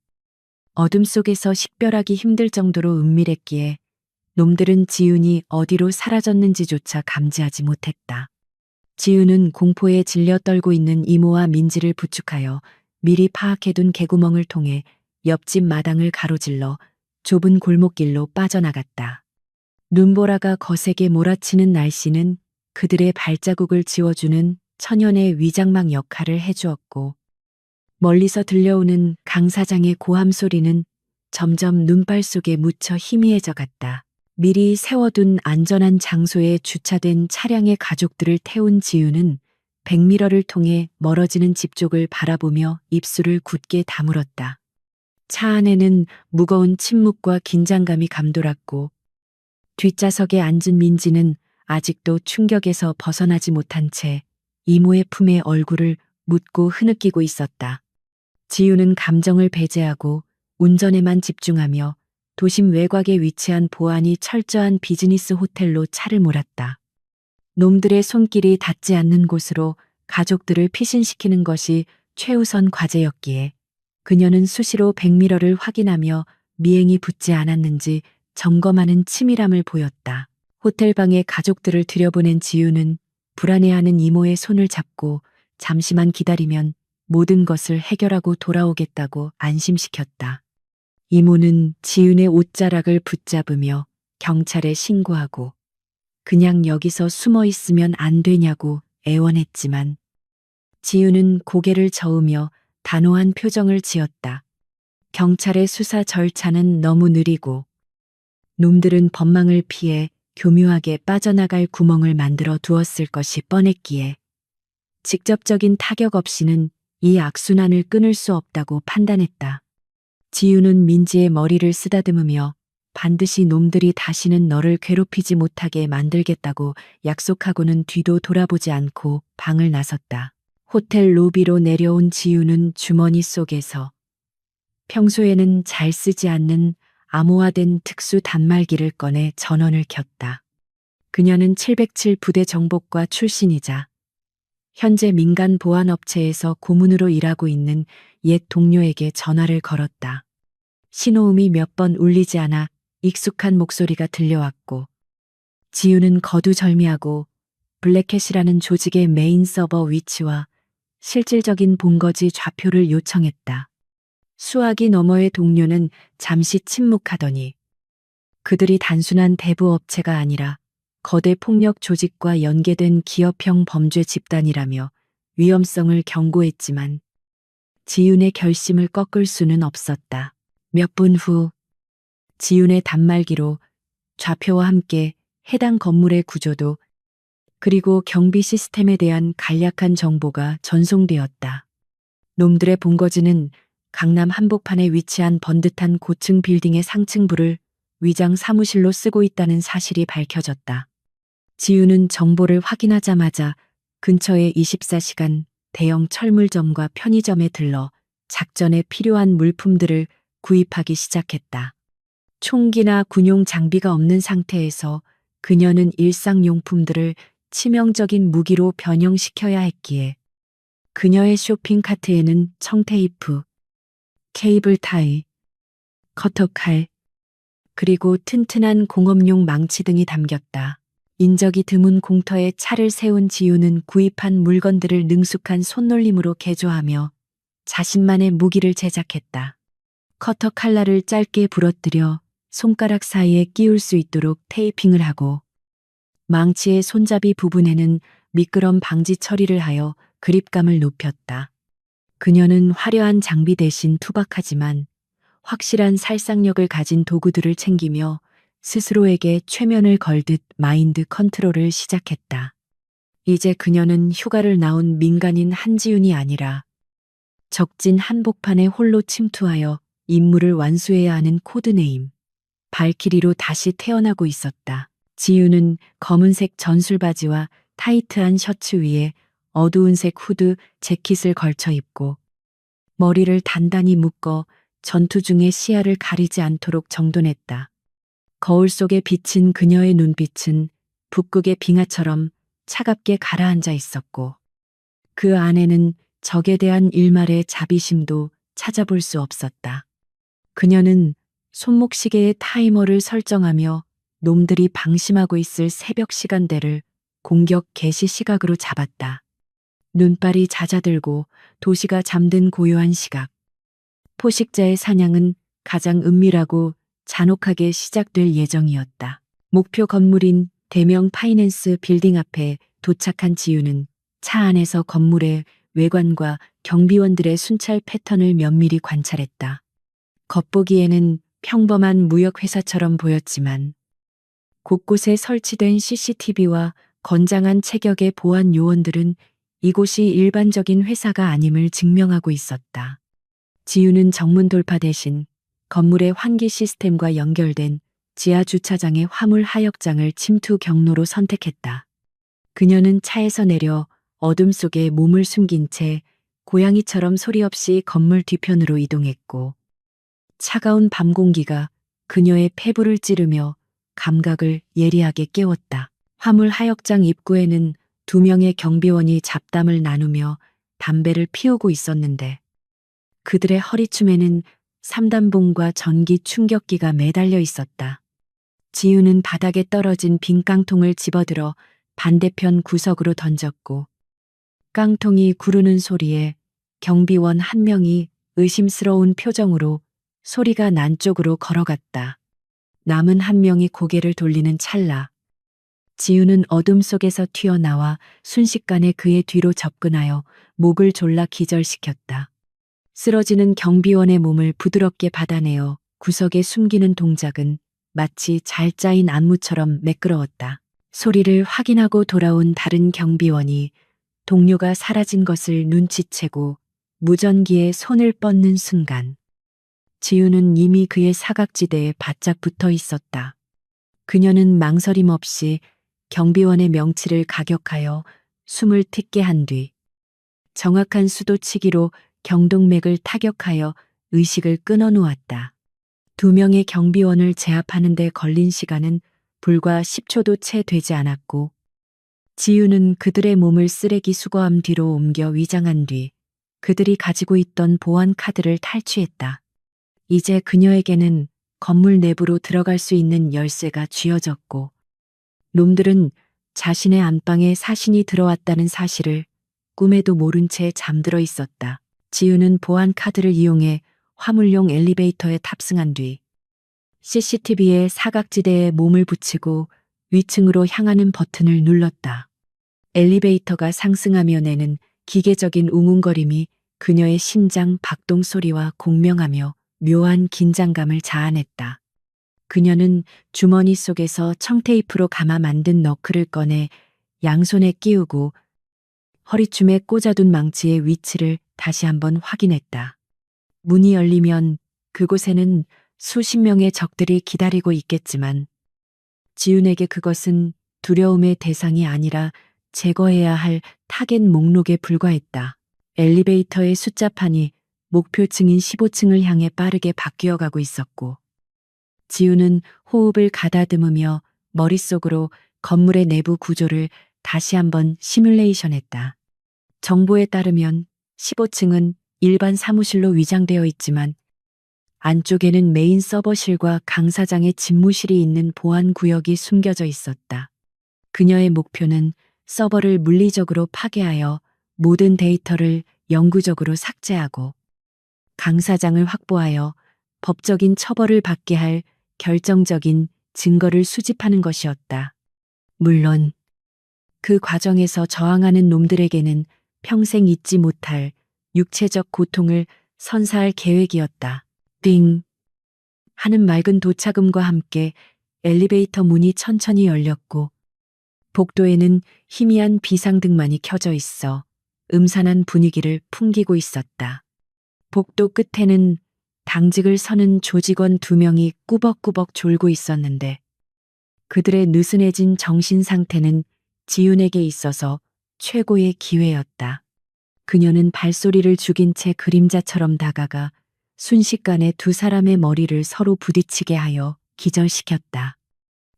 Speaker 1: 어둠 속에서 식별하기 힘들 정도로 은밀했기에 놈들은 지윤이 어디로 사라졌는지조차 감지하지 못했다. 지윤은 공포에 질려 떨고 있는 이모와 민지를 부축하여 미리 파악해둔 개구멍을 통해 옆집 마당을 가로질러 좁은 골목길로 빠져나갔다. 눈보라가 거세게 몰아치는 날씨는 그들의 발자국을 지워주는 천연의 위장막 역할을 해주었고, 멀리서 들려오는 강 사장의 고함 소리는 점점 눈발 속에 묻혀 희미해져 갔다. 미리 세워둔 안전한 장소에 주차된 차량의 가족들을 태운 지우는 백미러를 통해 멀어지는 집 쪽을 바라보며 입술을 굳게 다물었다. 차 안에는 무거운 침묵과 긴장감이 감돌았고, 뒷좌석에 앉은 민지는 아직도 충격에서 벗어나지 못한 채 이모의 품에 얼굴을 묻고 흐느끼고 있었다. 지우는 감정을 배제하고 운전에만 집중하며 도심 외곽에 위치한 보안이 철저한 비즈니스 호텔로 차를 몰았다. 놈들의 손길이 닿지 않는 곳으로 가족들을 피신시키는 것이 최우선 과제였기에 그녀는 수시로 백미러를 확인하며 미행이 붙지 않았는지 점검하는 치밀함을 보였다. 호텔방에 가족들을 들여보낸 지우는 불안해하는 이모의 손을 잡고 잠시만 기다리면 모든 것을 해결하고 돌아오겠다고 안심시켰다. 이모는 지윤의 옷자락을 붙잡으며 경찰에 신고하고 그냥 여기서 숨어 있으면 안 되냐고 애원했지만 지윤은 고개를 저으며 단호한 표정을 지었다. 경찰의 수사 절차는 너무 느리고 놈들은 법망을 피해 교묘하게 빠져나갈 구멍을 만들어 두었을 것이 뻔했기에 직접적인 타격 없이는 이 악순환을 끊을 수 없다고 판단했다. 지유는 민지의 머리를 쓰다듬으며 반드시 놈들이 다시는 너를 괴롭히지 못하게 만들겠다고 약속하고는 뒤도 돌아보지 않고 방을 나섰다. 호텔 로비로 내려온 지유는 주머니 속에서 평소에는 잘 쓰지 않는 암호화된 특수 단말기를 꺼내 전원을 켰다. 그녀는 707 부대 정보과 출신이자 현재 민간 보안업체에서 고문으로 일하고 있는 옛 동료에게 전화를 걸었다. 신호음이 몇 번 울리지 않아 익숙한 목소리가 들려왔고 지유는 거두절미하고 블랙캣이라는 조직의 메인 서버 위치와 실질적인 본거지 좌표를 요청했다. 수화기 너머의 동료는 잠시 침묵하더니 그들이 단순한 대부 업체가 아니라 거대 폭력 조직과 연계된 기업형 범죄 집단이라며 위험성을 경고했지만 지윤의 결심을 꺾을 수는 없었다. 몇 분 후 지윤의 단말기로 좌표와 함께 해당 건물의 구조도 그리고 경비 시스템에 대한 간략한 정보가 전송되었다. 놈들의 본거지는 강남 한복판에 위치한 번듯한 고층 빌딩의 상층부를 위장 사무실로 쓰고 있다는 사실이 밝혀졌다. 지유는 정보를 확인하자마자 근처의 24시간 대형 철물점과 편의점에 들러 작전에 필요한 물품들을 구입하기 시작했다. 총기나 군용 장비가 없는 상태에서 그녀는 일상용품들을 치명적인 무기로 변형시켜야 했기에 그녀의 쇼핑카트에는 청테이프, 케이블 타이, 커터칼, 그리고 튼튼한 공업용 망치 등이 담겼다. 인적이 드문 공터에 차를 세운 지유는 구입한 물건들을 능숙한 손놀림으로 개조하며 자신만의 무기를 제작했다. 커터 칼날을 짧게 부러뜨려 손가락 사이에 끼울 수 있도록 테이핑을 하고 망치의 손잡이 부분에는 미끄럼 방지 처리를 하여 그립감을 높였다. 그녀는 화려한 장비 대신 투박하지만 확실한 살상력을 가진 도구들을 챙기며 스스로에게 최면을 걸듯 마인드 컨트롤을 시작했다. 이제 그녀는 휴가를 나온 민간인 한지윤이 아니라 적진 한복판에 홀로 침투하여 임무를 완수해야 하는 코드네임 발키리로 다시 태어나고 있었다. 지윤은 검은색 전술바지와 타이트한 셔츠 위에 어두운색 후드 재킷을 걸쳐 입고 머리를 단단히 묶어 전투 중에 시야를 가리지 않도록 정돈했다. 거울 속에 비친 그녀의 눈빛은 북극의 빙하처럼 차갑게 가라앉아 있었고 그 안에는 적에 대한 일말의 자비심도 찾아볼 수 없었다. 그녀는 손목시계에 타이머를 설정하며 놈들이 방심하고 있을 새벽 시간대를 공격 개시 시각으로 잡았다. 눈발이 잦아들고 도시가 잠든 고요한 시각. 포식자의 사냥은 가장 은밀하고 잔혹하게 시작될 예정이었다. 목표 건물인 대명 파이낸스 빌딩 앞에 도착한 지우는 차 안에서 건물의 외관과 경비원들의 순찰 패턴을 면밀히 관찰했다. 겉보기에는 평범한 무역회사처럼 보였지만 곳곳에 설치된 CCTV와 건장한 체격의 보안 요원들은 이곳이 일반적인 회사가 아님을 증명하고 있었다. 지우는 정문 돌파 대신 건물의 환기 시스템과 연결된 지하 주차장의 화물 하역장을 침투 경로로 선택했다. 그녀는 차에서 내려 어둠 속에 몸을 숨긴 채 고양이처럼 소리 없이 건물 뒤편으로 이동했고, 차가운 밤 공기가 그녀의 폐부를 찌르며 감각을 예리하게 깨웠다. 화물 하역장 입구에는 2명의 경비원이 잡담을 나누며 담배를 피우고 있었는데, 그들의 허리춤에는 3단봉과 전기 충격기가 매달려 있었다. 지우는 바닥에 떨어진 빈 깡통을 집어들어 반대편 구석으로 던졌고, 깡통이 구르는 소리에 경비원 한 명이 의심스러운 표정으로 소리가 난 쪽으로 걸어갔다. 남은 한 명이 고개를 돌리는 찰나 지우는 어둠 속에서 튀어나와 순식간에 그의 뒤로 접근하여 목을 졸라 기절시켰다. 쓰러지는 경비원의 몸을 부드럽게 받아내어 구석에 숨기는 동작은 마치 잘 짜인 안무처럼 매끄러웠다. 소리를 확인하고 돌아온 다른 경비원이 동료가 사라진 것을 눈치채고 무전기에 손을 뻗는 순간 지우는 이미 그의 사각지대에 바짝 붙어 있었다. 그녀는 망설임 없이 경비원의 명치를 가격하여 숨을 틔게 한 뒤 정확한 수도치기로 경동맥을 타격하여 의식을 끊어놓았다. 2명의 경비원을 제압하는 데 걸린 시간은 불과 10초도 채 되지 않았고, 지우는 그들의 몸을 쓰레기 수거함 뒤로 옮겨 위장한 뒤 그들이 가지고 있던 보안 카드를 탈취했다. 이제 그녀에게는 건물 내부로 들어갈 수 있는 열쇠가 쥐어졌고, 놈들은 자신의 안방에 사신이 들어왔다는 사실을 꿈에도 모른 채 잠들어 있었다. 지우는 보안 카드를 이용해 화물용 엘리베이터에 탑승한 뒤 CCTV의 사각지대에 몸을 붙이고 위층으로 향하는 버튼을 눌렀다. 엘리베이터가 상승하며 내는 기계적인 웅웅거림이 그녀의 심장 박동 소리와 공명하며 묘한 긴장감을 자아냈다. 그녀는 주머니 속에서 청테이프로 감아 만든 너클을 꺼내 양손에 끼우고 허리춤에 꽂아둔 망치의 위치를 다시 한번 확인했다. 문이 열리면 그곳에는 수십 명의 적들이 기다리고 있겠지만 지훈에게 그것은 두려움의 대상이 아니라 제거해야 할 타겟 목록에 불과했다. 엘리베이터의 숫자판이 목표층인 15층을 향해 빠르게 바뀌어가고 있었고, 지우는 호흡을 가다듬으며 머릿속으로 건물의 내부 구조를 다시 한번 시뮬레이션했다. 정보에 따르면 15층은 일반 사무실로 위장되어 있지만 안쪽에는 메인 서버실과 강 사장의 집무실이 있는 보안 구역이 숨겨져 있었다. 그녀의 목표는 서버를 물리적으로 파괴하여 모든 데이터를 영구적으로 삭제하고 강 사장을 확보하여 법적인 처벌을 받게 할 결정적인 증거를 수집하는 것이었다. 물론 그 과정에서 저항하는 놈들에게는 평생 잊지 못할 육체적 고통을 선사할 계획이었다. 띵 하는 맑은 도착음과 함께 엘리베이터 문이 천천히 열렸고, 복도에는 희미한 비상등만이 켜져 있어 음산한 분위기를 풍기고 있었다. 복도 끝에는 당직을 서는 조직원 2명이 꾸벅꾸벅 졸고 있었는데, 그들의 느슨해진 정신 상태는 지윤에게 있어서 최고의 기회였다. 그녀는 발소리를 죽인 채 그림자처럼 다가가 순식간에 2 사람의 머리를 서로 부딪히게 하여 기절시켰다.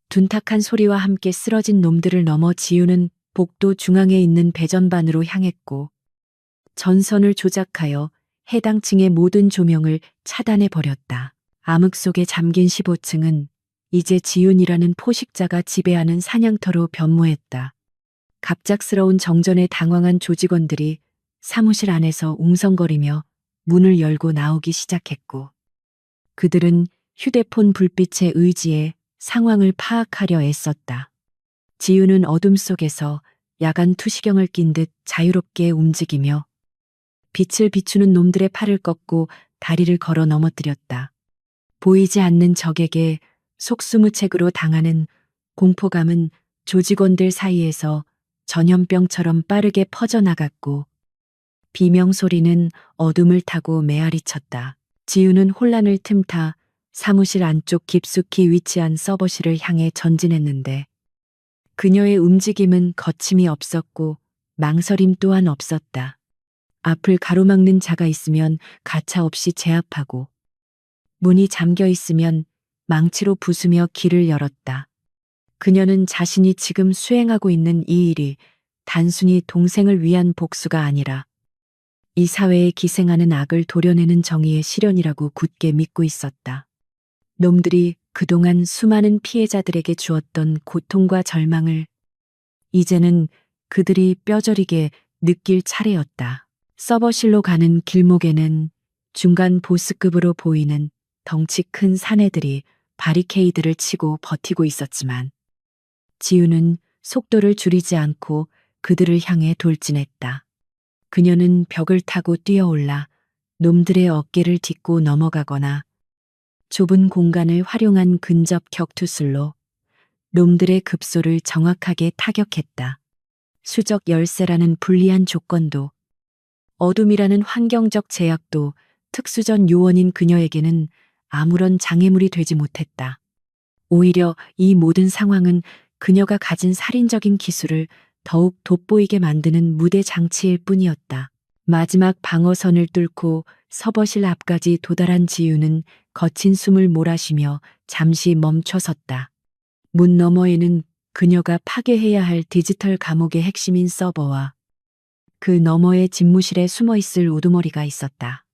Speaker 1: 둔탁한 소리와 함께 쓰러진 놈들을 넘어 지우는 복도 중앙에 있는 배전반으로 향했고, 전선을 조작하여 해당 층의 모든 조명을 차단해 버렸다. 암흑 속에 잠긴 15층은 이제 지윤이라는 포식자가 지배하는 사냥터로 변모했다. 갑작스러운 정전에 당황한 조직원들이 사무실 안에서 웅성거리며 문을 열고 나오기 시작했고, 그들은 휴대폰 불빛에 의지해 상황을 파악하려 애썼다. 지윤은 어둠 속에서 야간 투시경을 낀 듯 자유롭게 움직이며 빛을 비추는 놈들의 팔을 꺾고 다리를 걸어 넘어뜨렸다. 보이지 않는 적에게 속수무책으로 당하는 공포감은 조직원들 사이에서 전염병처럼 빠르게 퍼져나갔고, 비명소리는 어둠을 타고 메아리쳤다. 지우는 혼란을 틈타 사무실 안쪽 깊숙이 위치한 서버실을 향해 전진했는데, 그녀의 움직임은 거침이 없었고 망설임 또한 없었다. 앞을 가로막는 자가 있으면 가차없이 제압하고, 문이 잠겨 있으면 망치로 부수며 길을 열었다. 그녀는 자신이 지금 수행하고 있는 이 일이 단순히 동생을 위한 복수가 아니라 이 사회에 기생하는 악을 도려내는 정의의 실현이라고 굳게 믿고 있었다. 놈들이 그동안 수많은 피해자들에게 주었던 고통과 절망을 이제는 그들이 뼈저리게 느낄 차례였다. 서버실로 가는 길목에는 중간 보스급으로 보이는 덩치 큰 사내들이 바리케이드를 치고 버티고 있었지만, 지우는 속도를 줄이지 않고 그들을 향해 돌진했다. 그녀는 벽을 타고 뛰어올라 놈들의 어깨를 딛고 넘어가거나 좁은 공간을 활용한 근접 격투술로 놈들의 급소를 정확하게 타격했다. 수적 열쇠라는 불리한 조건도, 어둠이라는 환경적 제약도 특수전 요원인 그녀에게는 아무런 장애물이 되지 못했다. 오히려 이 모든 상황은 그녀가 가진 살인적인 기술을 더욱 돋보이게 만드는 무대 장치일 뿐이었다. 마지막 방어선을 뚫고 서버실 앞까지 도달한 지유는 거친 숨을 몰아쉬며 잠시 멈춰섰다. 문 너머에는 그녀가 파괴해야 할 디지털 감옥의 핵심인 서버와 그 너머의 집무실에 숨어있을 우두머리가 있었다.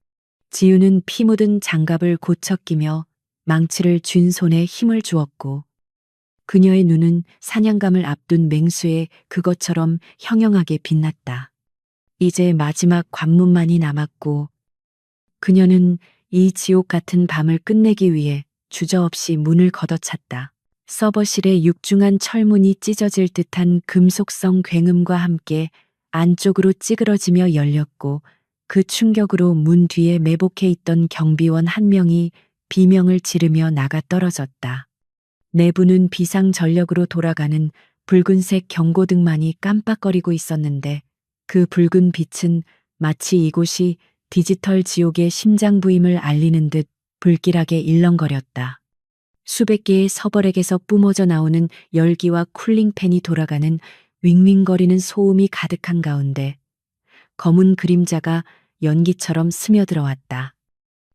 Speaker 1: 지유는 피 묻은 장갑을 고쳐 끼며 망치를 쥔 손에 힘을 주었고, 그녀의 눈은 사냥감을 앞둔 맹수의 그것처럼 형형하게 빛났다. 이제 마지막 관문만이 남았고, 그녀는 이 지옥 같은 밤을 끝내기 위해 주저없이 문을 걷어찼다. 서버실의 육중한 철문이 찢어질 듯한 금속성 굉음과 함께 안쪽으로 찌그러지며 열렸고, 그 충격으로 문 뒤에 매복해 있던 경비원 한 명이 비명을 지르며 나가 떨어졌다. 내부는 비상전력으로 돌아가는 붉은색 경고등만이 깜빡거리고 있었는데, 그 붉은 빛은 마치 이곳이 디지털 지옥의 심장부임을 알리는 듯 불길하게 일렁거렸다. 수백 개의 서버렉에서 뿜어져 나오는 열기와 쿨링팬이 돌아가는 윙윙거리는 소음이 가득한 가운데 검은 그림자가 연기처럼 스며들어왔다.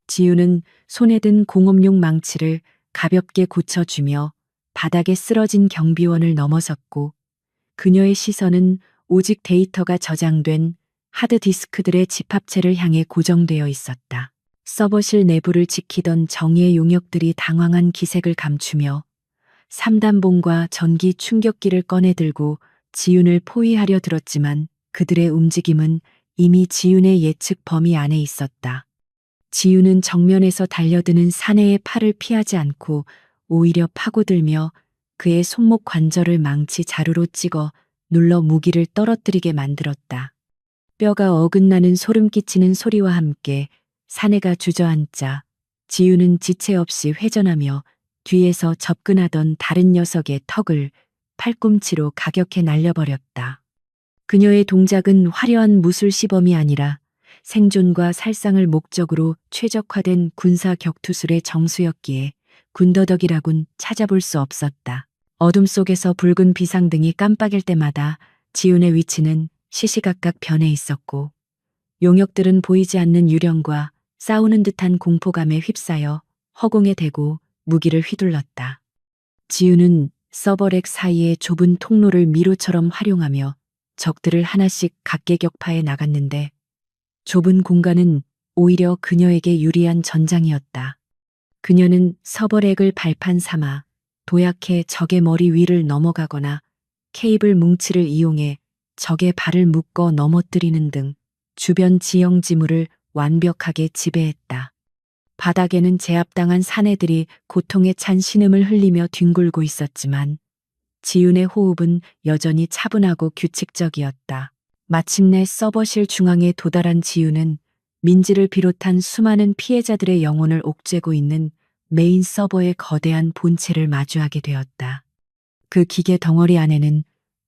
Speaker 1: 지우는 손에 든 공업용 망치를 가볍게 고쳐주며 바닥에 쓰러진 경비원을 넘어섰고, 그녀의 시선은 오직 데이터가 저장된 하드디스크들의 집합체를 향해 고정되어 있었다. 서버실 내부를 지키던 정의의 용역들이 당황한 기색을 감추며 3단봉과 전기 충격기를 꺼내들고 지윤을 포위하려 들었지만, 그들의 움직임은 이미 지윤의 예측 범위 안에 있었다. 지윤은 정면에서 달려드는 사내의 팔을 피하지 않고 오히려 파고들며 그의 손목 관절을 망치 자루로 찍어 눌러 무기를 떨어뜨리게 만들었다. 뼈가 어긋나는 소름 끼치는 소리와 함께 사내가 주저앉자 지윤은 지체 없이 회전하며 뒤에서 접근하던 다른 녀석의 턱을 팔꿈치로 가격해 날려버렸다. 그녀의 동작은 화려한 무술 시범이 아니라 생존과 살상을 목적으로 최적화된 군사 격투술의 정수였기에 군더더기라곤 찾아볼 수 없었다. 어둠 속에서 붉은 비상등이 깜빡일 때마다 지윤의 위치는 시시각각 변해 있었고, 용역들은 보이지 않는 유령과 싸우는 듯한 공포감에 휩싸여 허공에 대고 무기를 휘둘렀다. 지윤은 서버렉 사이의 좁은 통로를 미로처럼 활용하며 적들을 하나씩 각계격파해 나갔는데, 좁은 공간은 오히려 그녀에게 유리한 전장이었다. 그녀는 서버렉을 발판 삼아 도약해 적의 머리 위를 넘어가거나 케이블 뭉치를 이용해 적의 발을 묶어 넘어뜨리는 등 주변 지형 지물을 완벽하게 지배했다. 바닥에는 제압당한 사내들이 고통에 찬 신음을 흘리며 뒹굴고 있었지만 지윤의 호흡은 여전히 차분하고 규칙적이었다. 마침내 서버실 중앙에 도달한 지윤은 민지를 비롯한 수많은 피해자들의 영혼을 옥죄고 있는 메인 서버의 거대한 본체를 마주하게 되었다. 그 기계 덩어리 안에는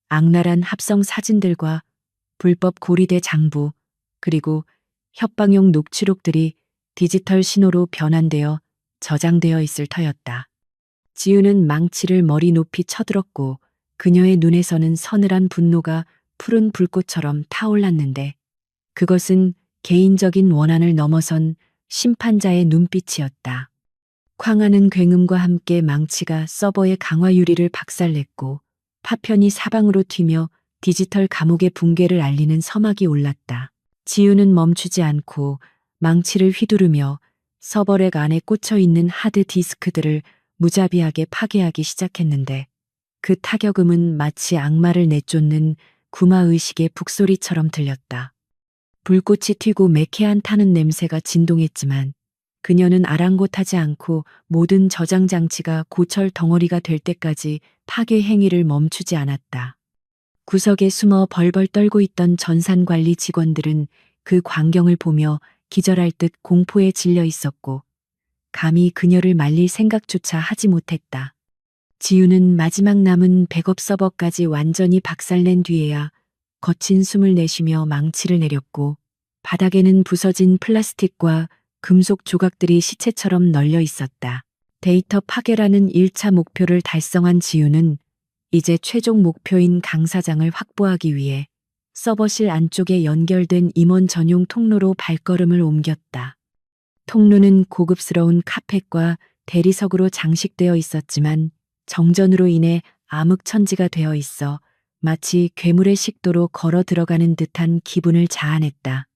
Speaker 1: 악랄한 합성 사진들과 불법 고리대 장부, 그리고 협박용 녹취록들이 디지털 신호로 변환되어 저장되어 있을 터였다. 지우는 망치를 머리 높이 쳐들었고 그녀의 눈에서는 서늘한 분노가 푸른 불꽃처럼 타올랐는데 그것은 개인적인 원한을 넘어선 심판자의 눈빛이었다. 쾅하는 굉음과 함께 망치가 서버의 강화 유리를 박살냈고 파편이 사방으로 튀며 디지털 감옥의 붕괴를 알리는 서막이 올랐다. 지우는 멈추지 않고 망치를 휘두르며 서버렉 안에 꽂혀 있는 하드 디스크들을 무자비하게 파괴하기 시작했는데 그 타격음은 마치 악마를 내쫓는 구마의식의 북소리처럼 들렸다. 불꽃이 튀고 매캐한 타는 냄새가 진동했지만 그녀는 아랑곳하지 않고 모든 저장 장치가 고철 덩어리가 될 때까지 파괴 행위를 멈추지 않았다. 구석에 숨어 벌벌 떨고 있던 전산관리 직원들은 그 광경을 보며 기절할 듯 공포에 질려 있었고 감히 그녀를 말릴 생각조차 하지 못했다. 지우는 마지막 남은 백업 서버까지 완전히 박살낸 뒤에야 거친 숨을 내쉬며 망치를 내렸고 바닥에는 부서진 플라스틱과 금속 조각들이 시체처럼 널려 있었다. 데이터 파괴라는 1차 목표를 달성한 지우는 이제 최종 목표인 강사장을 확보하기 위해 서버실 안쪽에 연결된 임원 전용 통로로 발걸음을 옮겼다. 통로는 고급스러운 카펫과 대리석으로 장식되어 있었지만 정전으로 인해 암흑천지가 되어 있어 마치 괴물의 식도로 걸어 들어가는 듯한 기분을 자아냈다.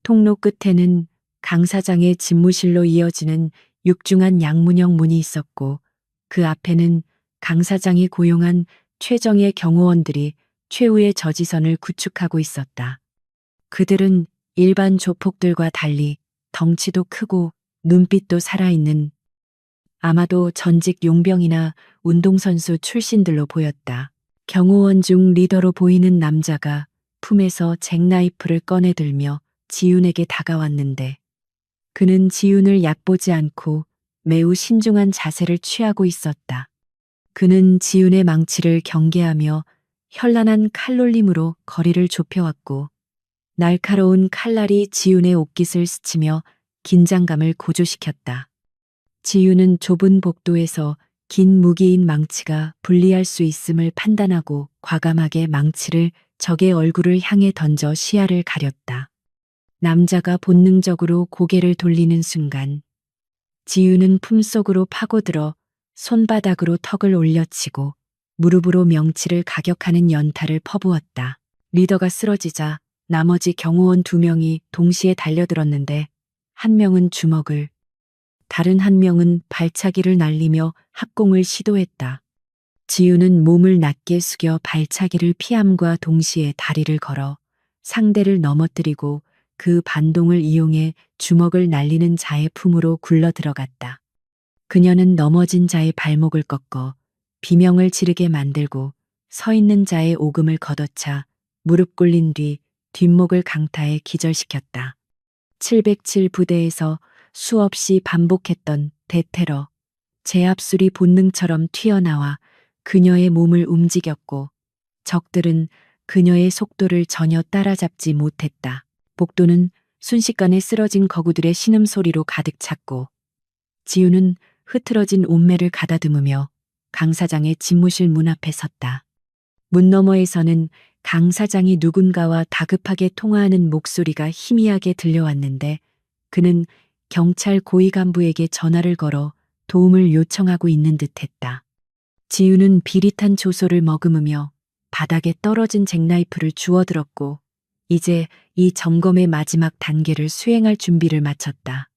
Speaker 1: 통로 끝에는 강사장의 집무실로 이어지는 육중한 양문형 문이 있었고 그 앞에는 강사장이 고용한 최정예 경호원들이 최후의 저지선을 구축하고 있었다. 그들은 일반 조폭들과 달리 덩치도 크고 눈빛도 살아있는 아마도 전직 용병이나 운동선수 출신들로 보였다. 경호원 중 리더로 보이는 남자가 품에서 잭나이프를 꺼내들며 지윤에게 다가왔는데 그는 지윤을 얕보지 않고 매우 신중한 자세를 취하고 있었다. 그는 지윤의 망치를 경계하며 현란한 칼놀림으로 거리를 좁혀왔고 날카로운 칼날이 지윤의 옷깃을 스치며 긴장감을 고조시켰다. 지윤은 좁은 복도에서 긴 무기인 망치가 불리할 수 있음을 판단하고 과감하게 망치를 적의 얼굴을 향해 던져 시야를 가렸다. 남자가 본능적으로 고개를 돌리는 순간 지윤은 품속으로 파고들어 손바닥으로 턱을 올려치고 무릎으로 명치를 가격하는 연타를 퍼부었다. 리더가 쓰러지자 나머지 경호원 2명이 동시에 달려들었는데 한 명은 주먹을, 다른 한 명은 발차기를 날리며 합공을 시도했다. 지윤은 몸을 낮게 숙여 발차기를 피함과 동시에 다리를 걸어 상대를 넘어뜨리고 그 반동을 이용해 주먹을 날리는 자의 품으로 굴러 들어갔다. 그녀는 넘어진 자의 발목을 꺾어 비명을 지르게 만들고 서 있는 자의 오금을 걷어차 무릎 꿇린 뒤 뒷목을 강타해 기절시켰다. 707 부대에서 수없이 반복했던 대테러, 제압술이 본능처럼 튀어나와 그녀의 몸을 움직였고 적들은 그녀의 속도를 전혀 따라잡지 못했다. 복도는 순식간에 쓰러진 거구들의 신음소리로 가득 찼고 지우는 흐트러진 옷매를 가다듬으며 강 사장의 집무실 문 앞에 섰다. 문 너머에서는 강 사장이 누군가와 다급하게 통화하는 목소리가 희미하게 들려왔는데 그는 경찰 고위 간부에게 전화를 걸어 도움을 요청하고 있는 듯했다. 지우는 비릿한 조소를 머금으며 바닥에 떨어진 잭나이프를 주워들었고 이제 이 점검의 마지막 단계를 수행할 준비를 마쳤다.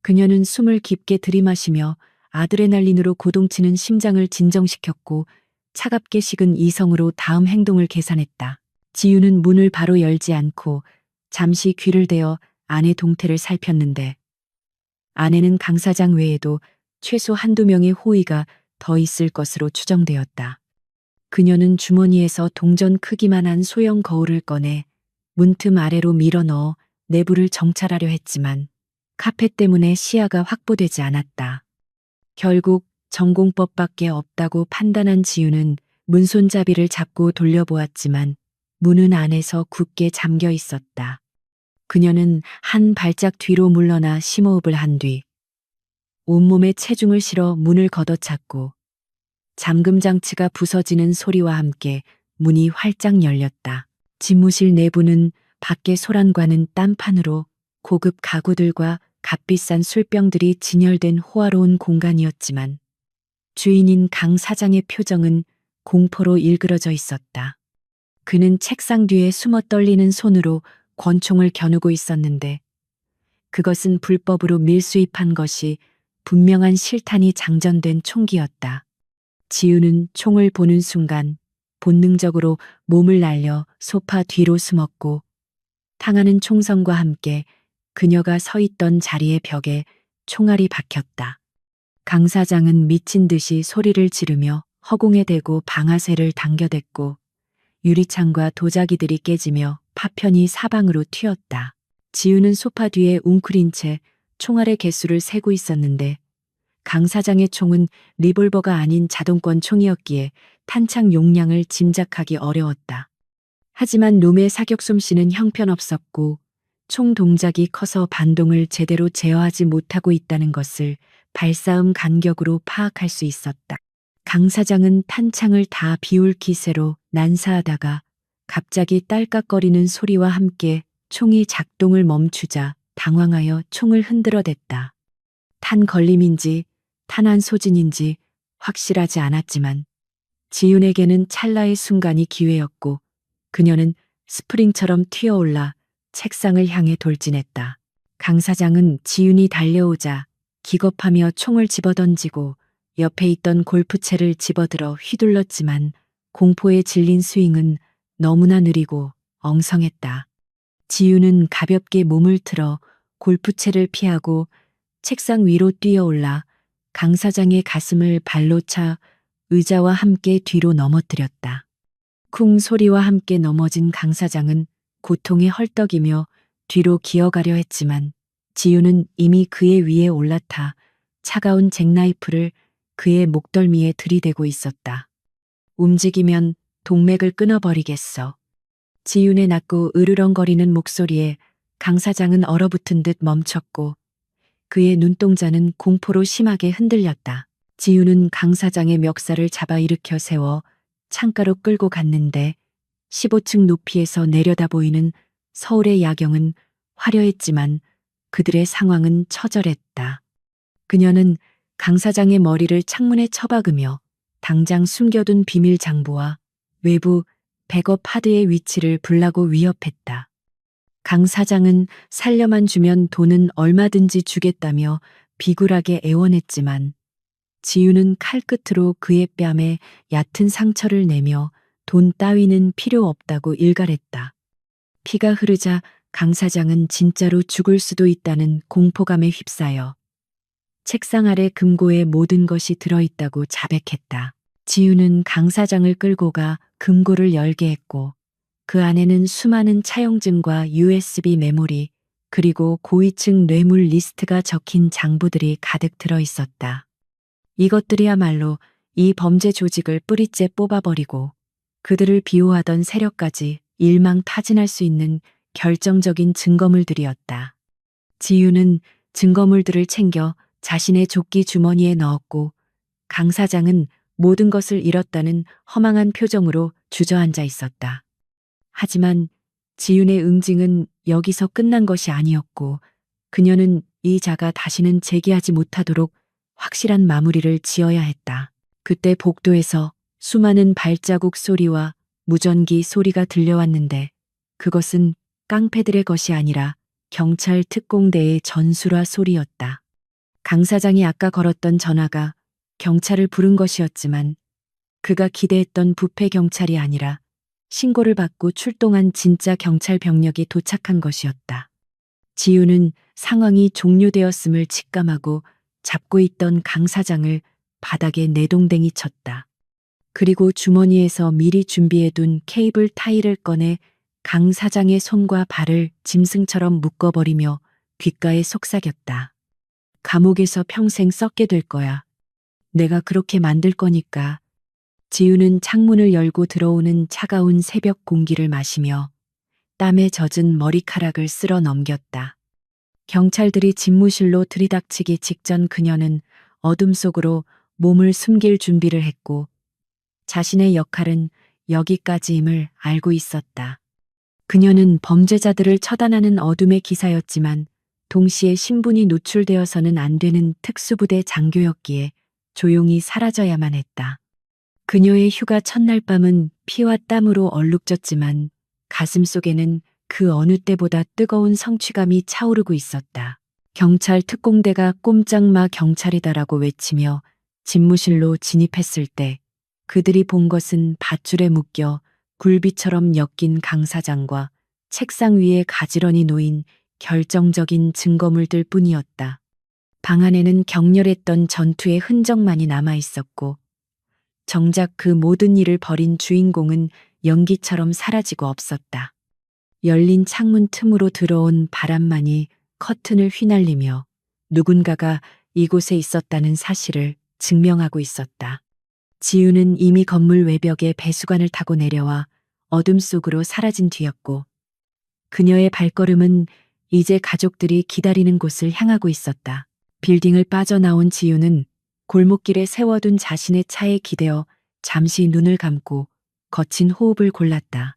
Speaker 1: 그녀는 숨을 깊게 들이마시며 아드레날린으로 고동치는 심장을 진정시켰고 차갑게 식은 이성으로 다음 행동을 계산했다. 지유는 문을 바로 열지 않고 잠시 귀를 대어 아내 동태를 살폈는데 아내는 강 사장 외에도 최소 한두 명의 호의가 더 있을 것으로 추정되었다. 그녀는 주머니에서 동전 크기만한 소형 거울을 꺼내 문틈 아래로 밀어넣어 내부를 정찰하려 했지만 카펫 때문에 시야가 확보되지 않았다. 결국 전공법밖에 없다고 판단한 지유는 문손잡이를 잡고 돌려보았지만 문은 안에서 굳게 잠겨 있었다. 그녀는 한 발짝 뒤로 물러나 심호흡을 한 뒤 온몸에 체중을 실어 문을 걷어찼고 잠금 장치가 부서지는 소리와 함께 문이 활짝 열렸다. 집무실 내부는 밖의 소란과는 딴판으로 고급 가구들과 값비싼 술병들이 진열된 호화로운 공간이었지만 주인인 강 사장의 표정은 공포로 일그러져 있었다. 그는 책상 뒤에 숨어 떨리는 손으로 권총을 겨누고 있었는데 그것은 불법으로 밀수입한 것이 분명한 실탄이 장전된 총기였다. 지우는 총을 보는 순간 본능적으로 몸을 날려 소파 뒤로 숨었고 탕하는 총성과 함께 그녀가 서 있던 자리의 벽에 총알이 박혔다. 강 사장은 미친 듯이 소리를 지르며 허공에 대고 방아쇠를 당겨댔고 유리창과 도자기들이 깨지며 파편이 사방으로 튀었다. 지우는 소파 뒤에 웅크린 채 총알의 개수를 세고 있었는데 강 사장의 총은 리볼버가 아닌 자동권 총이었기에 탄창 용량을 짐작하기 어려웠다. 하지만 놈의 사격 솜씨는 형편없었고 총 동작이 커서 반동을 제대로 제어하지 못하고 있다는 것을 발사음 간격으로 파악할 수 있었다. 강 사장은 탄창을 다 비울 기세로 난사하다가 갑자기 딸깍거리는 소리와 함께 총이 작동을 멈추자 당황하여 총을 흔들어댔다. 탄 걸림인지 탄환 소진인지 확실하지 않았지만 지윤에게는 찰나의 순간이 기회였고 그녀는 스프링처럼 튀어올라 책상을 향해 돌진했다. 강 사장은 지윤이 달려오자 기겁하며 총을 집어던지고 옆에 있던 골프채를 집어들어 휘둘렀지만 공포에 질린 스윙은 너무나 느리고 엉성했다. 지윤은 가볍게 몸을 틀어 골프채를 피하고 책상 위로 뛰어올라 강 사장의 가슴을 발로 차 의자와 함께 뒤로 넘어뜨렸다. 쿵 소리와 함께 넘어진 강 사장은 고통에 헐떡이며 뒤로 기어가려 했지만 지유는 이미 그의 위에 올라타 차가운 잭나이프를 그의 목덜미에 들이대고 있었다. 움직이면 동맥을 끊어버리겠어. 지윤의 낮고 으르렁거리는 목소리에 강 사장은 얼어붙은 듯 멈췄고 그의 눈동자는 공포로 심하게 흔들렸다. 지윤은 강 사장의 멱살을 잡아 일으켜 세워 창가로 끌고 갔는데 15층 높이에서 내려다 보이는 서울의 야경은 화려했지만 그들의 상황은 처절했다. 그녀는 강 사장의 머리를 창문에 처박으며 당장 숨겨둔 비밀 장부와 외부 백업 하드의 위치를 불라고 위협했다. 강 사장은 살려만 주면 돈은 얼마든지 주겠다며 비굴하게 애원했지만 지유는 칼끝으로 그의 뺨에 얕은 상처를 내며 돈 따위는 필요 없다고 일갈했다. 피가 흐르자 강 사장은 진짜로 죽을 수도 있다는 공포감에 휩싸여 책상 아래 금고에 모든 것이 들어있다고 자백했다. 지유는 강 사장을 끌고 가 금고를 열게 했고 그 안에는 수많은 차용증과 USB 메모리 그리고 고위층 뇌물 리스트가 적힌 장부들이 가득 들어 있었다. 이것들이야말로 이 범죄 조직을 뿌리째 뽑아버리고 그들을 비호하던 세력까지 일망타진할 수 있는 결정적인 증거물들이었다. 지유는 증거물들을 챙겨 자신의 조끼 주머니에 넣었고 강 사장은 모든 것을 잃었다는 허망한 표정으로 주저앉아 있었다. 하지만 지윤의 응징은 여기서 끝난 것이 아니었고 그녀는 이 자가 다시는 재기하지 못하도록 확실한 마무리를 지어야 했다. 그때 복도에서 수많은 발자국 소리와 무전기 소리가 들려왔는데 그것은 깡패들의 것이 아니라 경찰 특공대의 전술화 소리였다. 강 사장이 아까 걸었던 전화가 경찰을 부른 것이었지만 그가 기대했던 부패 경찰이 아니라 신고를 받고 출동한 진짜 경찰 병력이 도착한 것이었다. 지우는 상황이 종료되었음을 직감하고 잡고 있던 강 사장을 바닥에 내동댕이 쳤다. 그리고 주머니에서 미리 준비해둔 케이블 타이를 꺼내 강 사장의 손과 발을 짐승처럼 묶어버리며 귓가에 속삭였다. 감옥에서 평생 썩게 될 거야. 내가 그렇게 만들 거니까. 지우는 창문을 열고 들어오는 차가운 새벽 공기를 마시며 땀에 젖은 머리카락을 쓸어 넘겼다. 경찰들이 집무실로 들이닥치기 직전 그녀는 어둠 속으로 몸을 숨길 준비를 했고 자신의 역할은 여기까지임을 알고 있었다. 그녀는 범죄자들을 처단하는 어둠의 기사였지만 동시에 신분이 노출되어서는 안 되는 특수부대 장교였기에 조용히 사라져야만 했다. 그녀의 휴가 첫날 밤은 피와 땀으로 얼룩졌지만 가슴 속에는 그 어느 때보다 뜨거운 성취감이 차오르고 있었다. 경찰 특공대가 꼼짝마 경찰이다라고 외치며 집무실로 진입했을 때 그들이 본 것은 밧줄에 묶여 굴비처럼 엮인 강 사장과 책상 위에 가지런히 놓인 결정적인 증거물들 뿐이었다. 방 안에는 격렬했던 전투의 흔적만이 남아 있었고 정작 그 모든 일을 벌인 주인공은 연기처럼 사라지고 없었다. 열린 창문 틈으로 들어온 바람만이 커튼을 휘날리며 누군가가 이곳에 있었다는 사실을 증명하고 있었다. 지우는 이미 건물 외벽에 배수관을 타고 내려와 어둠 속으로 사라진 뒤였고 그녀의 발걸음은 이제 가족들이 기다리는 곳을 향하고 있었다. 빌딩을 빠져나온 지우는 골목길에 세워둔 자신의 차에 기대어 잠시 눈을 감고 거친 호흡을 골랐다.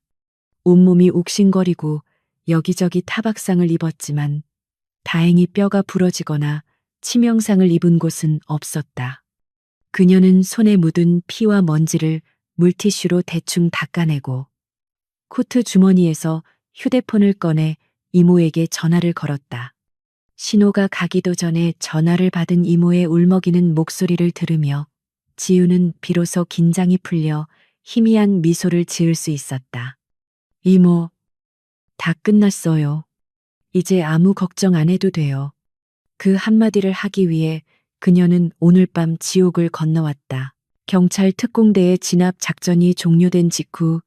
Speaker 1: 온몸이 욱신거리고 여기저기 타박상을 입었지만 다행히 뼈가 부러지거나 치명상을 입은 곳은 없었다. 그녀는 손에 묻은 피와 먼지를 물티슈로 대충 닦아내고 코트 주머니에서 휴대폰을 꺼내 이모에게 전화를 걸었다. 신호가 가기도 전에 전화를 받은 이모의 울먹이는 목소리를 들으며 지우는 비로소 긴장이 풀려 희미한 미소를 지을 수 있었다. 이모, 다 끝났어요. 이제 아무 걱정 안 해도 돼요. 그 한마디를 하기 위해 그녀는 오늘 밤 지옥을 건너왔다. 경찰 특공대의 진압 작전이 종료된 직후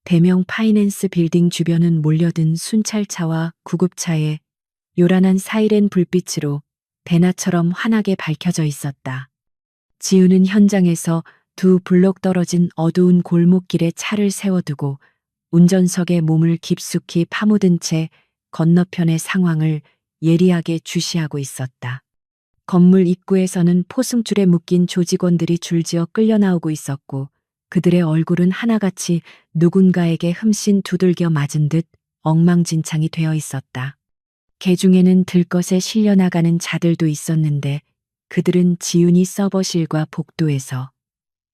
Speaker 1: 대명 파이낸스 빌딩 주변은 몰려든 순찰차와 구급차에 요란한 사이렌 불빛으로 대낮처럼 환하게 밝혀져 있었다. 지우는 현장에서 두 블록 떨어진 어두운 골목길에 차를 세워두고 운전석에 몸을 깊숙이 파묻은 채 건너편의 상황을 예리하게 주시하고 있었다. 건물 입구에서는 포승줄에 묶인 조직원들이 줄지어 끌려나오고 있었고 그들의 얼굴은 하나같이 누군가에게 흠씬 두들겨 맞은 듯 엉망진창이 되어 있었다. 개중에는 들것에 실려나가는 자들도 있었는데 그들은 지훈이 서버실과 복도에서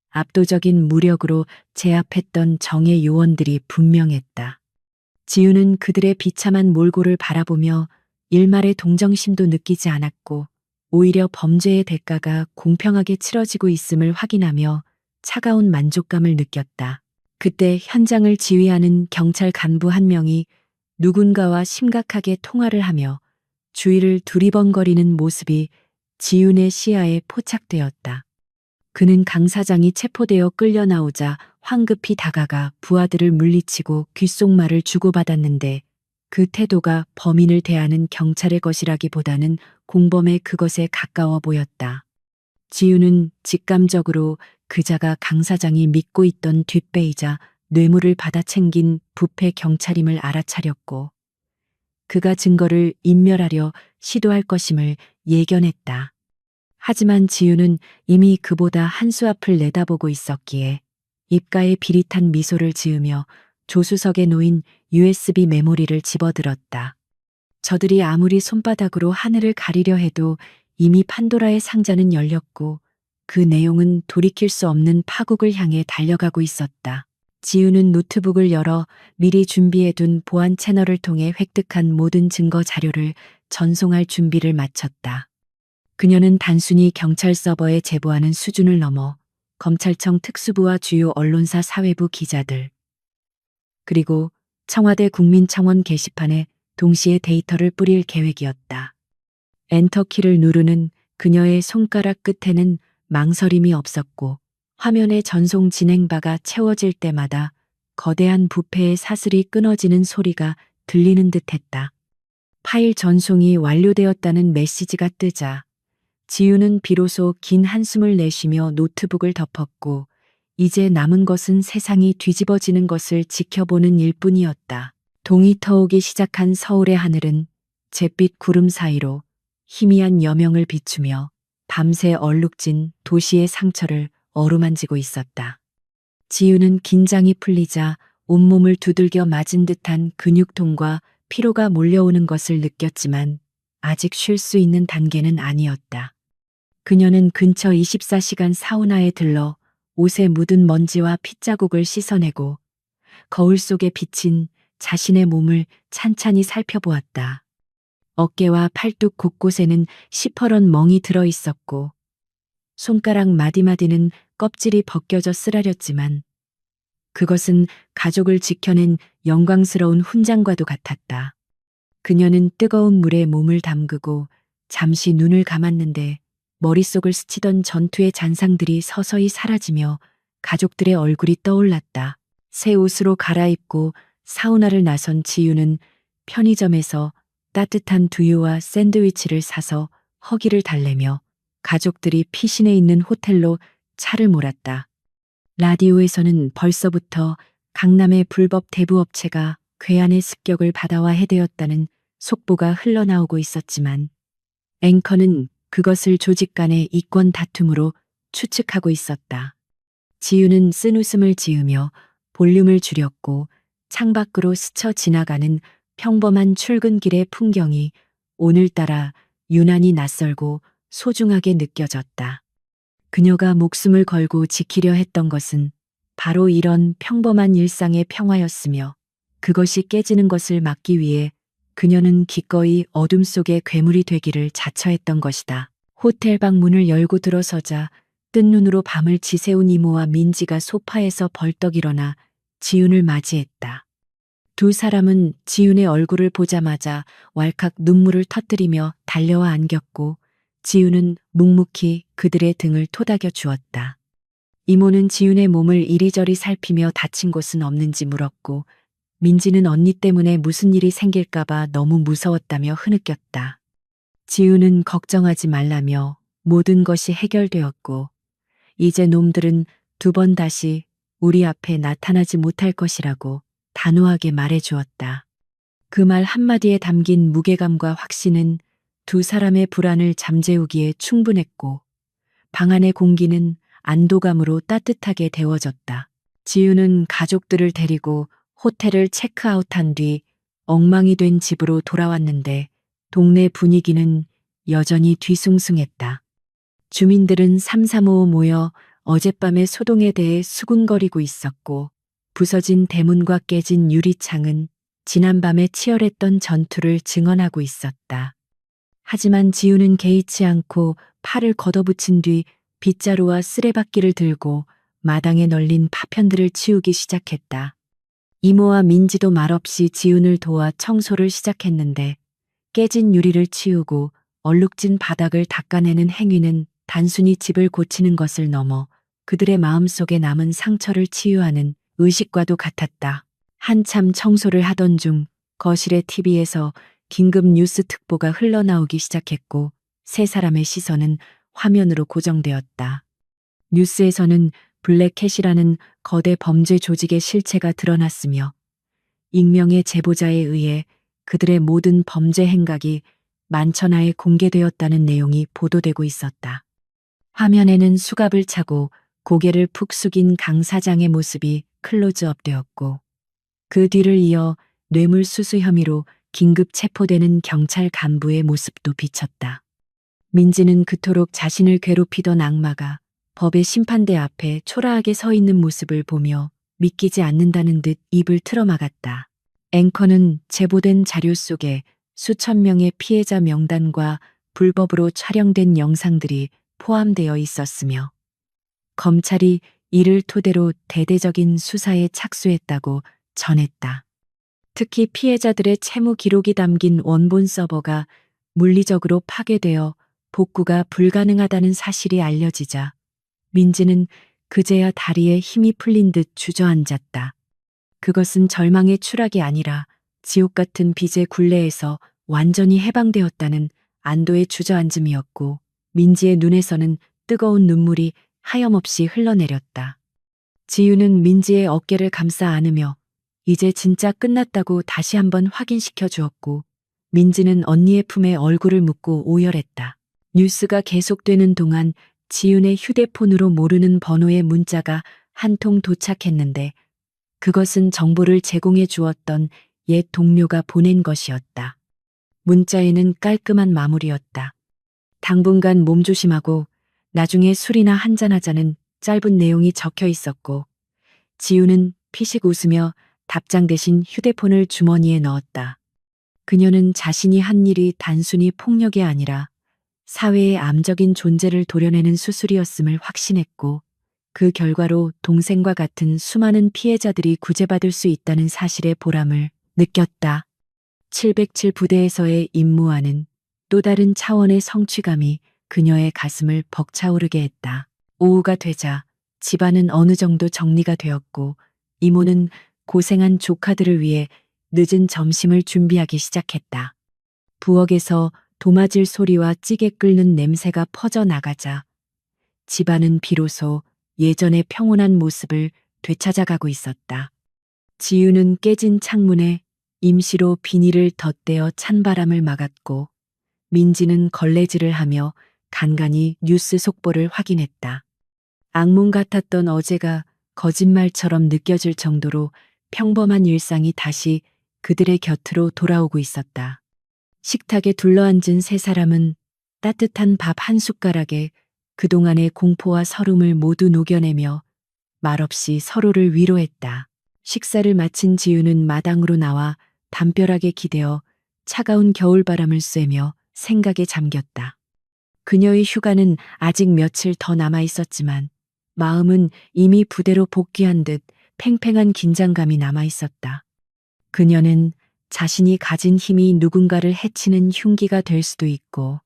Speaker 1: 압도적인 무력으로 제압했던 정예 요원들이 분명했다. 지훈은 그들의 비참한 몰골을 바라보며 일말의 동정심도 느끼지 않았고 오히려 범죄의 대가가 공평하게 치러지고 있음을 확인하며 차가운 만족감을 느꼈다. 그때 현장을 지휘하는 경찰 간부 한 명이 누군가와 심각하게 통화를 하며 주위를 두리번거리는 모습이 지훈의 시야에 포착되었다. 그는 강 사장이 체포되어 끌려 나오자 황급히 다가가 부하들을 물리치고 귓속말을 주고받았는데 그 태도가 범인을 대하는 경찰의 것이라기보다는 공범의 그것에 가까워 보였다. 지훈은 직감적으로 그자가 강 사장이 믿고 있던 뒷배이자 뇌물을 받아 챙긴 부패 경찰임을 알아차렸고 그가 증거를 인멸하려 시도할 것임을 예견했다. 하지만 지훈은 이미 그보다 한 수 앞을 내다보고 있었기에 입가에 비릿한 미소를 지으며 조수석에 놓인 USB 메모리를 집어들었다. 저들이 아무리 손바닥으로 하늘을 가리려 해도 이미 판도라의 상자는 열렸고 그 내용은 돌이킬 수 없는 파국을 향해 달려가고 있었다. 지우는 노트북을 열어 미리 준비해둔 보안 채널을 통해 획득한 모든 증거 자료를 전송할 준비를 마쳤다. 그녀는 단순히 경찰 서버에 제보하는 수준을 넘어 검찰청 특수부와 주요 언론사 사회부 기자들, 그리고 청와대 국민청원 게시판에 동시에 데이터를 뿌릴 계획이었다. 엔터키를 누르는 그녀의 손가락 끝에는 망설임이 없었고 화면의 전송 진행바가 채워질 때마다 거대한 부패의 사슬이 끊어지는 소리가 들리는 듯했다. 파일 전송이 완료되었다는 메시지가 뜨자 지우는 비로소 긴 한숨을 내쉬며 노트북을 덮었고 이제 남은 것은 세상이 뒤집어지는 것을 지켜보는 일뿐이었다. 동이 터오기 시작한 서울의 하늘은 잿빛 구름 사이로 희미한 여명을 비추며 밤새 얼룩진 도시의 상처를 어루만지고 있었다. 지우는 긴장이 풀리자 온몸을 두들겨 맞은 듯한 근육통과 피로가 몰려오는 것을 느꼈지만 아직 쉴 수 있는 단계는 아니었다. 그녀는 근처 24시간 사우나에 들러 옷에 묻은 먼지와 핏자국을 씻어내고 거울 속에 비친 자신의 몸을 찬찬히 살펴보았다. 어깨와 팔뚝 곳곳에는 시퍼런 멍이 들어 있었고 손가락 마디마디는 껍질이 벗겨져 쓰라렸지만 그것은 가족을 지켜낸 영광스러운 훈장과도 같았다. 그녀는 뜨거운 물에 몸을 담그고 잠시 눈을 감았는데 머릿속을 스치던 전투의 잔상들이 서서히 사라지며 가족들의 얼굴이 떠올랐다. 새 옷으로 갈아입고 사우나를 나선 지유는 편의점에서 따뜻한 두유와 샌드위치를 사서 허기를 달래며 가족들이 피신해 있는 호텔로 차를 몰았다. 라디오에서는 벌써부터 강남의 불법 대부업체가 괴한의 습격을 받아와 해대었다는 속보가 흘러나오고 있었지만 앵커는 그것을 조직 간의 이권 다툼으로 추측하고 있었다. 지유는 쓴웃음을 지으며 볼륨을 줄였고 창밖으로 스쳐 지나가는 평범한 출근길의 풍경이 오늘따라 유난히 낯설고 소중하게 느껴졌다. 그녀가 목숨을 걸고 지키려 했던 것은 바로 이런 평범한 일상의 평화였으며 그것이 깨지는 것을 막기 위해 그녀는 기꺼이 어둠 속의 괴물이 되기를 자처했던 것이다. 호텔방 문을 열고 들어서자 뜬 눈으로 밤을 지새운 이모와 민지가 소파에서 벌떡 일어나 지윤을 맞이했다. 두 사람은 지윤의 얼굴을 보자마자 왈칵 눈물을 터뜨리며 달려와 안겼고 지윤은 묵묵히 그들의 등을 토닥여 주었다. 이모는 지윤의 몸을 이리저리 살피며 다친 곳은 없는지 물었고 민지는 언니 때문에 무슨 일이 생길까봐 너무 무서웠다며 흐느꼈다. 지윤은 걱정하지 말라며 모든 것이 해결되었고 이제 놈들은 두 번 다시 우리 앞에 나타나지 못할 것이라고 단호하게 말해주었다. 그 말 한마디에 담긴 무게감과 확신은 두 사람의 불안을 잠재우기에 충분했고 방 안의 공기는 안도감으로 따뜻하게 데워졌다. 지유는 가족들을 데리고 호텔을 체크아웃한 뒤 엉망이 된 집으로 돌아왔는데 동네 분위기는 여전히 뒤숭숭했다. 주민들은 삼삼오오 모여 어젯밤의 소동에 대해 수군거리고 있었고 부서진 대문과 깨진 유리창은 지난밤에 치열했던 전투를 증언하고 있었다. 하지만 지우는 개의치 않고 팔을 걷어붙인 뒤 빗자루와 쓰레받기를 들고 마당에 널린 파편들을 치우기 시작했다. 이모와 민지도 말없이 지훈을 도와 청소를 시작했는데 깨진 유리를 치우고 얼룩진 바닥을 닦아내는 행위는 단순히 집을 고치는 것을 넘어 그들의 마음속에 남은 상처를 치유하는 의식과도 같았다. 한참 청소를 하던 중 거실의 TV에서 긴급 뉴스 특보가 흘러나오기 시작했고 세 사람의 시선은 화면으로 고정되었다. 뉴스에서는 블랙캣이라는 거대 범죄 조직의 실체가 드러났으며 익명의 제보자에 의해 그들의 모든 범죄 행각이 만천하에 공개되었다는 내용이 보도되고 있었다. 화면에는 수갑을 차고 고개를 푹 숙인 강 사장의 모습이 클로즈업되었고 그 뒤를 이어 뇌물수수 혐의로 긴급 체포되는 경찰 간부의 모습도 비쳤다. 민지는 그토록 자신을 괴롭히던 악마가 법의 심판대 앞에 초라하게 서 있는 모습을 보며 믿기지 않는다는 듯 입을 틀어막았다. 앵커는 제보된 자료 속에 수천 명의 피해자 명단과 불법으로 촬영된 영상들이 포함되어 있었으며 검찰이 이를 토대로 대대적인 수사에 착수했다고 전했다. 특히 피해자들의 채무 기록이 담긴 원본 서버가 물리적으로 파괴되어 복구가 불가능하다는 사실이 알려지자 민지는 그제야 다리에 힘이 풀린 듯 주저앉았다. 그것은 절망의 추락이 아니라 지옥 같은 빚의 굴레에서 완전히 해방되었다는 안도의 주저앉음이었고 민지의 눈에서는 뜨거운 눈물이 하염없이 흘러내렸다. 지유는 민지의 어깨를 감싸 안으며 이제 진짜 끝났다고 다시 한번 확인시켜 주었고 민지는 언니의 품에 얼굴을 묻고 오열했다. 뉴스가 계속되는 동안 지윤의 휴대폰으로 모르는 번호의 문자가 한 통 도착했는데 그것은 정보를 제공해 주었던 옛 동료가 보낸 것이었다. 문자에는 깔끔한 마무리였다. 당분간 몸조심하고 나중에 술이나 한잔하자는 짧은 내용이 적혀 있었고 지우는 피식 웃으며 답장 대신 휴대폰을 주머니에 넣었다. 그녀는 자신이 한 일이 단순히 폭력이 아니라 사회의 암적인 존재를 도려내는 수술이었음을 확신했고 그 결과로 동생과 같은 수많은 피해자들이 구제받을 수 있다는 사실의 보람을 느꼈다. 707 부대에서의 임무와는 또 다른 차원의 성취감이 그녀의 가슴을 벅차오르게 했다. 오후가 되자 집안은 어느 정도 정리가 되었고 이모는 고생한 조카들을 위해 늦은 점심을 준비하기 시작했다. 부엌에서 도마질 소리와 찌개 끓는 냄새가 퍼져나가자 집안은 비로소 예전의 평온한 모습을 되찾아가고 있었다. 지유는 깨진 창문에 임시로 비닐을 덧대어 찬바람을 막았고 민지는 걸레질을 하며 간간히 뉴스 속보를 확인했다. 악몽 같았던 어제가 거짓말처럼 느껴질 정도로 평범한 일상이 다시 그들의 곁으로 돌아오고 있었다. 식탁에 둘러앉은 세 사람은 따뜻한 밥 한 숟가락에 그동안의 공포와 서름을 모두 녹여내며 말없이 서로를 위로했다. 식사를 마친 지유는 마당으로 나와 담벼락에 기대어 차가운 겨울바람을 쐬며 생각에 잠겼다. 그녀의 휴가는 아직 며칠 더 남아 있었지만 마음은 이미 부대로 복귀한 듯 팽팽한 긴장감이 남아 있었다. 그녀는 자신이 가진 힘이 누군가를 해치는 흉기가 될 수도 있고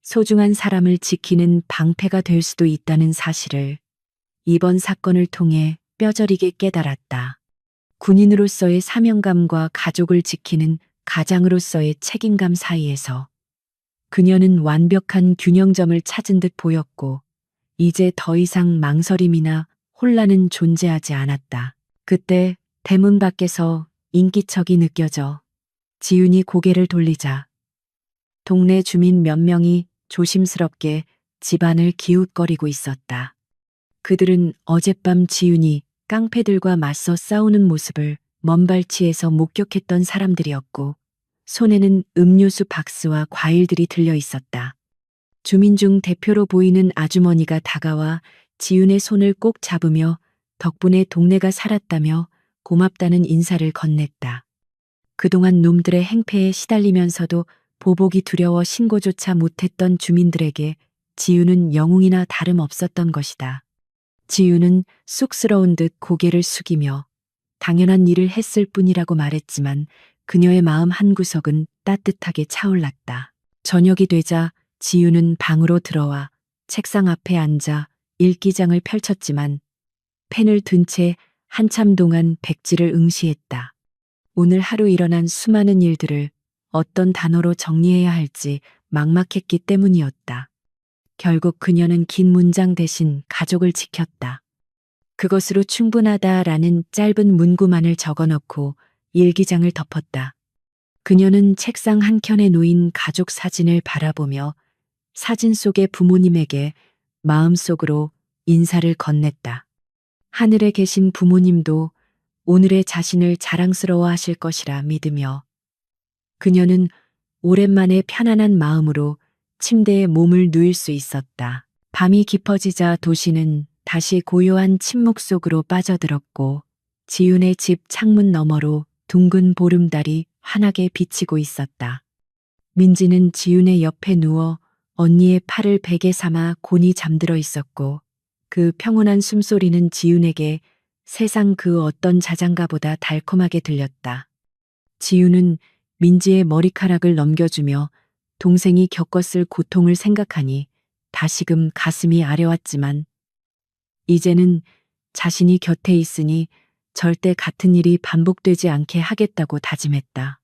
Speaker 1: 소중한 사람을 지키는 방패가 될 수도 있다는 사실을 이번 사건을 통해 뼈저리게 깨달았다. 군인으로서의 사명감과 가족을 지키는 가장으로서의 책임감 사이에서 그녀는 완벽한 균형점을 찾은 듯 보였고 이제 더 이상 망설임이나 혼란은 존재하지 않았다. 그때 대문 밖에서 인기척이 느껴져 지윤이 고개를 돌리자 동네 주민 몇 명이 조심스럽게 집안을 기웃거리고 있었다. 그들은 어젯밤 지윤이 깡패들과 맞서 싸우는 모습을 먼발치에서 목격했던 사람들이었고 손에는 음료수 박스와 과일들이 들려 있었다. 주민 중 대표로 보이는 아주머니가 다가와 지윤의 손을 꼭 잡으며 덕분에 동네가 살았다며 고맙다는 인사를 건넸다. 그동안 놈들의 행패에 시달리면서도 보복이 두려워 신고조차 못했던 주민들에게 지윤은 영웅이나 다름없었던 것이다. 지윤은 쑥스러운 듯 고개를 숙이며 당연한 일을 했을 뿐이라고 말했지만 그녀의 마음 한구석은 따뜻하게 차올랐다. 저녁이 되자 지윤은 방으로 들어와 책상 앞에 앉아 일기장을 펼쳤지만 펜을 든 채 한참 동안 백지를 응시했다. 오늘 하루 일어난 수많은 일들을 어떤 단어로 정리해야 할지 막막했기 때문이었다. 결국 그녀는 긴 문장 대신 가족을 지켰다. 그것으로 충분하다라는 짧은 문구만을 적어넣고 일기장을 덮었다. 그녀는 책상 한켠에 놓인 가족 사진을 바라보며 사진 속의 부모님에게 마음속으로 인사를 건넸다. 하늘에 계신 부모님도 오늘의 자신을 자랑스러워 하실 것이라 믿으며 그녀는 오랜만에 편안한 마음으로 침대에 몸을 누일 수 있었다. 밤이 깊어지자 도시는 다시 고요한 침묵 속으로 빠져들었고 지윤의 집 창문 너머로 둥근 보름달이 환하게 비치고 있었다. 민지는 지윤의 옆에 누워 언니의 팔을 베개 삼아 곤히 잠들어 있었고 그 평온한 숨소리는 지윤에게 세상 그 어떤 자장가보다 달콤하게 들렸다. 지윤은 민지의 머리카락을 넘겨주며 동생이 겪었을 고통을 생각하니 다시금 가슴이 아려왔지만 이제는 자신이 곁에 있으니 절대 같은 일이 반복되지 않게 하겠다고 다짐했다.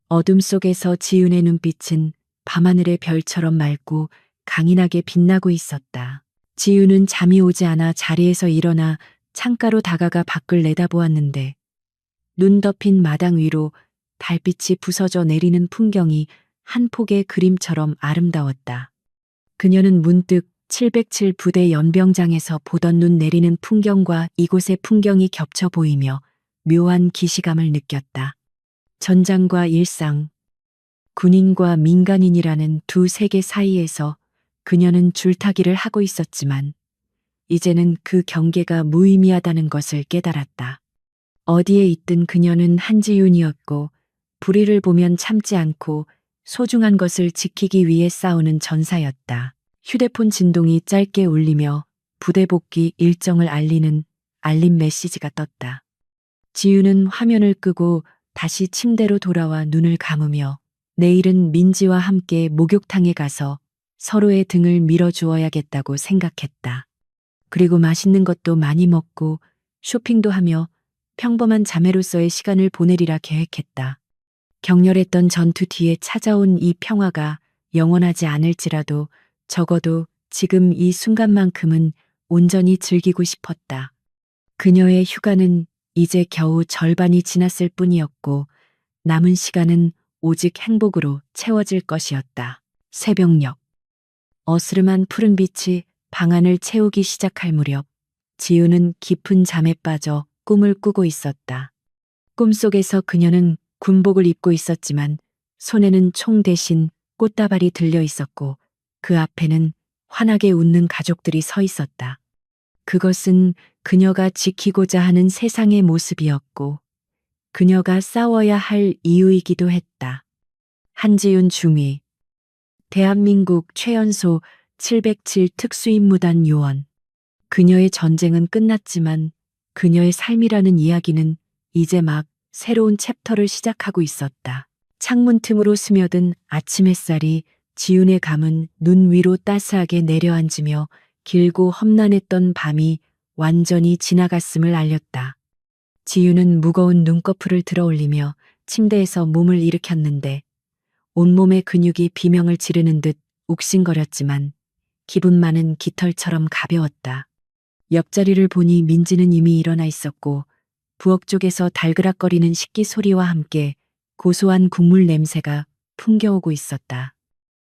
Speaker 1: 어둠 속에서 지윤의 눈빛은 밤하늘의 별처럼 맑고 강인하게 빛나고 있었다. 지윤은 잠이 오지 않아 자리에서 일어나 창가로 다가가 밖을 내다보았는데 눈 덮인 마당 위로 달빛이 부서져 내리는 풍경이 한 폭의 그림처럼 아름다웠다. 그녀는 문득 707 부대 연병장에서 보던 눈 내리는 풍경과 이곳의 풍경이 겹쳐 보이며 묘한 기시감을 느꼈다. 전장과 일상, 군인과 민간인이라는 두 세계 사이에서 그녀는 줄타기를 하고 있었지만 이제는 그 경계가 무의미하다는 것을 깨달았다. 어디에 있든 그녀는 한지윤이었고 불의를 보면 참지 않고 소중한 것을 지키기 위해 싸우는 전사였다. 휴대폰 진동이 짧게 울리며 부대 복귀 일정을 알리는 알림 메시지가 떴다. 지윤은 화면을 끄고 다시 침대로 돌아와 눈을 감으며 내일은 민지와 함께 목욕탕에 가서 서로의 등을 밀어주어야겠다고 생각했다. 그리고 맛있는 것도 많이 먹고 쇼핑도 하며 평범한 자매로서의 시간을 보내리라 계획했다. 격렬했던 전투 뒤에 찾아온 이 평화가 영원하지 않을지라도 적어도 지금 이 순간만큼은 온전히 즐기고 싶었다. 그녀의 휴가는 이제 겨우 절반이 지났을 뿐이었고 남은 시간은 오직 행복으로 채워질 것이었다. 새벽녘. 어스름한 푸른빛이 방안을 채우기 시작할 무렵 지우는 깊은 잠에 빠져 꿈을 꾸고 있었다. 꿈속에서 그녀는 군복을 입고 있었지만 손에는 총 대신 꽃다발이 들려 있었고 그 앞에는 환하게 웃는 가족들이 서 있었다. 그것은 그녀가 지키고자 하는 세상의 모습이었고 그녀가 싸워야 할 이유이기도 했다. 한지윤 중위, 대한민국 최연소 707 특수임무단 요원. 그녀의 전쟁은 끝났지만 그녀의 삶이라는 이야기는 이제 막 새로운 챕터를 시작하고 있었다. 창문 틈으로 스며든 아침 햇살이 지윤의 감은 눈 위로 따스하게 내려앉으며 길고 험난했던 밤이 완전히 지나갔음을 알렸다. 지윤은 무거운 눈꺼풀을 들어 올리며 침대에서 몸을 일으켰는데 온몸의 근육이 비명을 지르는 듯 욱신거렸지만 기분만은 깃털처럼 가벼웠다. 옆자리를 보니 민지는 이미 일어나 있었고 부엌 쪽에서 달그락거리는 식기 소리와 함께 고소한 국물 냄새가 풍겨오고 있었다.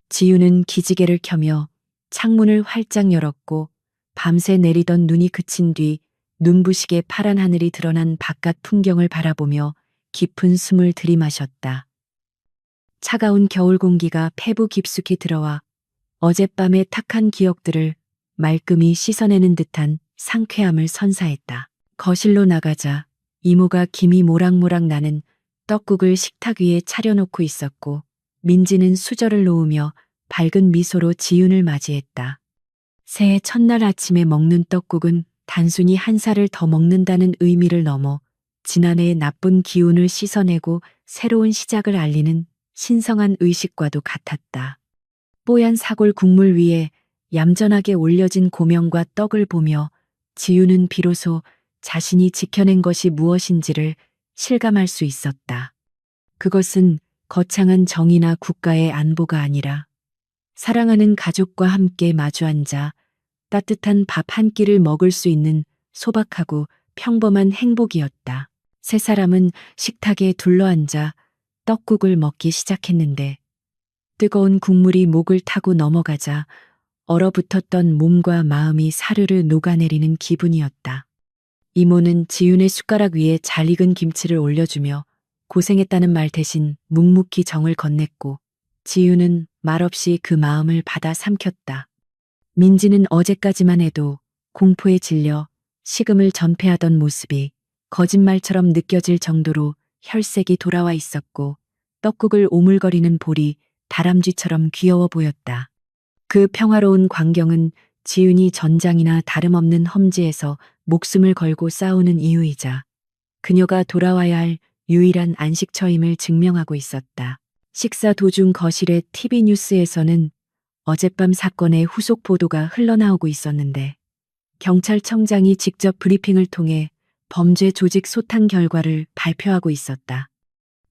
Speaker 1: 지윤은 기지개를 켜며 창문을 활짝 열었고 밤새 내리던 눈이 그친 뒤 눈부시게 파란 하늘이 드러난 바깥 풍경을 바라보며 깊은 숨을 들이마셨다. 차가운 겨울 공기가 폐부 깊숙이 들어와 어젯밤의 탁한 기억들을 말끔히 씻어내는 듯한 상쾌함을 선사했다. 거실로 나가자 이모가 김이 모락모락 나는 떡국을 식탁 위에 차려놓고 있었고 민지는 수저를 놓으며 밝은 미소로 지윤을 맞이했다. 새해 첫날 아침에 먹는 떡국은 단순히 한 살을 더 먹는다는 의미를 넘어 지난해의 나쁜 기운을 씻어내고 새로운 시작을 알리는 신성한 의식과도 같았다. 뽀얀 사골 국물 위에 얌전하게 올려진 고명과 떡을 보며 지윤은 비로소 자신이 지켜낸 것이 무엇인지를 실감할 수 있었다. 그것은 거창한 정의나 국가의 안보가 아니라 사랑하는 가족과 함께 마주 앉아 따뜻한 밥 한 끼를 먹을 수 있는 소박하고 평범한 행복이었다. 세 사람은 식탁에 둘러앉아 떡국을 먹기 시작했는데 뜨거운 국물이 목을 타고 넘어가자 얼어붙었던 몸과 마음이 사르르 녹아내리는 기분이었다. 이모는 지윤의 숟가락 위에 잘 익은 김치를 올려주며 고생했다는 말 대신 묵묵히 정을 건넸고 지윤은 말없이 그 마음을 받아 삼켰다. 민지는 어제까지만 해도 공포에 질려 식음을 전폐하던 모습이 거짓말처럼 느껴질 정도로 혈색이 돌아와 있었고 떡국을 오물거리는 볼이 다람쥐처럼 귀여워 보였다. 그 평화로운 광경은 지윤이 전장이나 다름없는 험지에서 목숨을 걸고 싸우는 이유이자 그녀가 돌아와야 할 유일한 안식처임을 증명하고 있었다. 식사 도중 거실의 TV 뉴스에서는 어젯밤 사건의 후속 보도가 흘러나오고 있었는데 경찰청장이 직접 브리핑을 통해 범죄 조직 소탕 결과를 발표하고 있었다.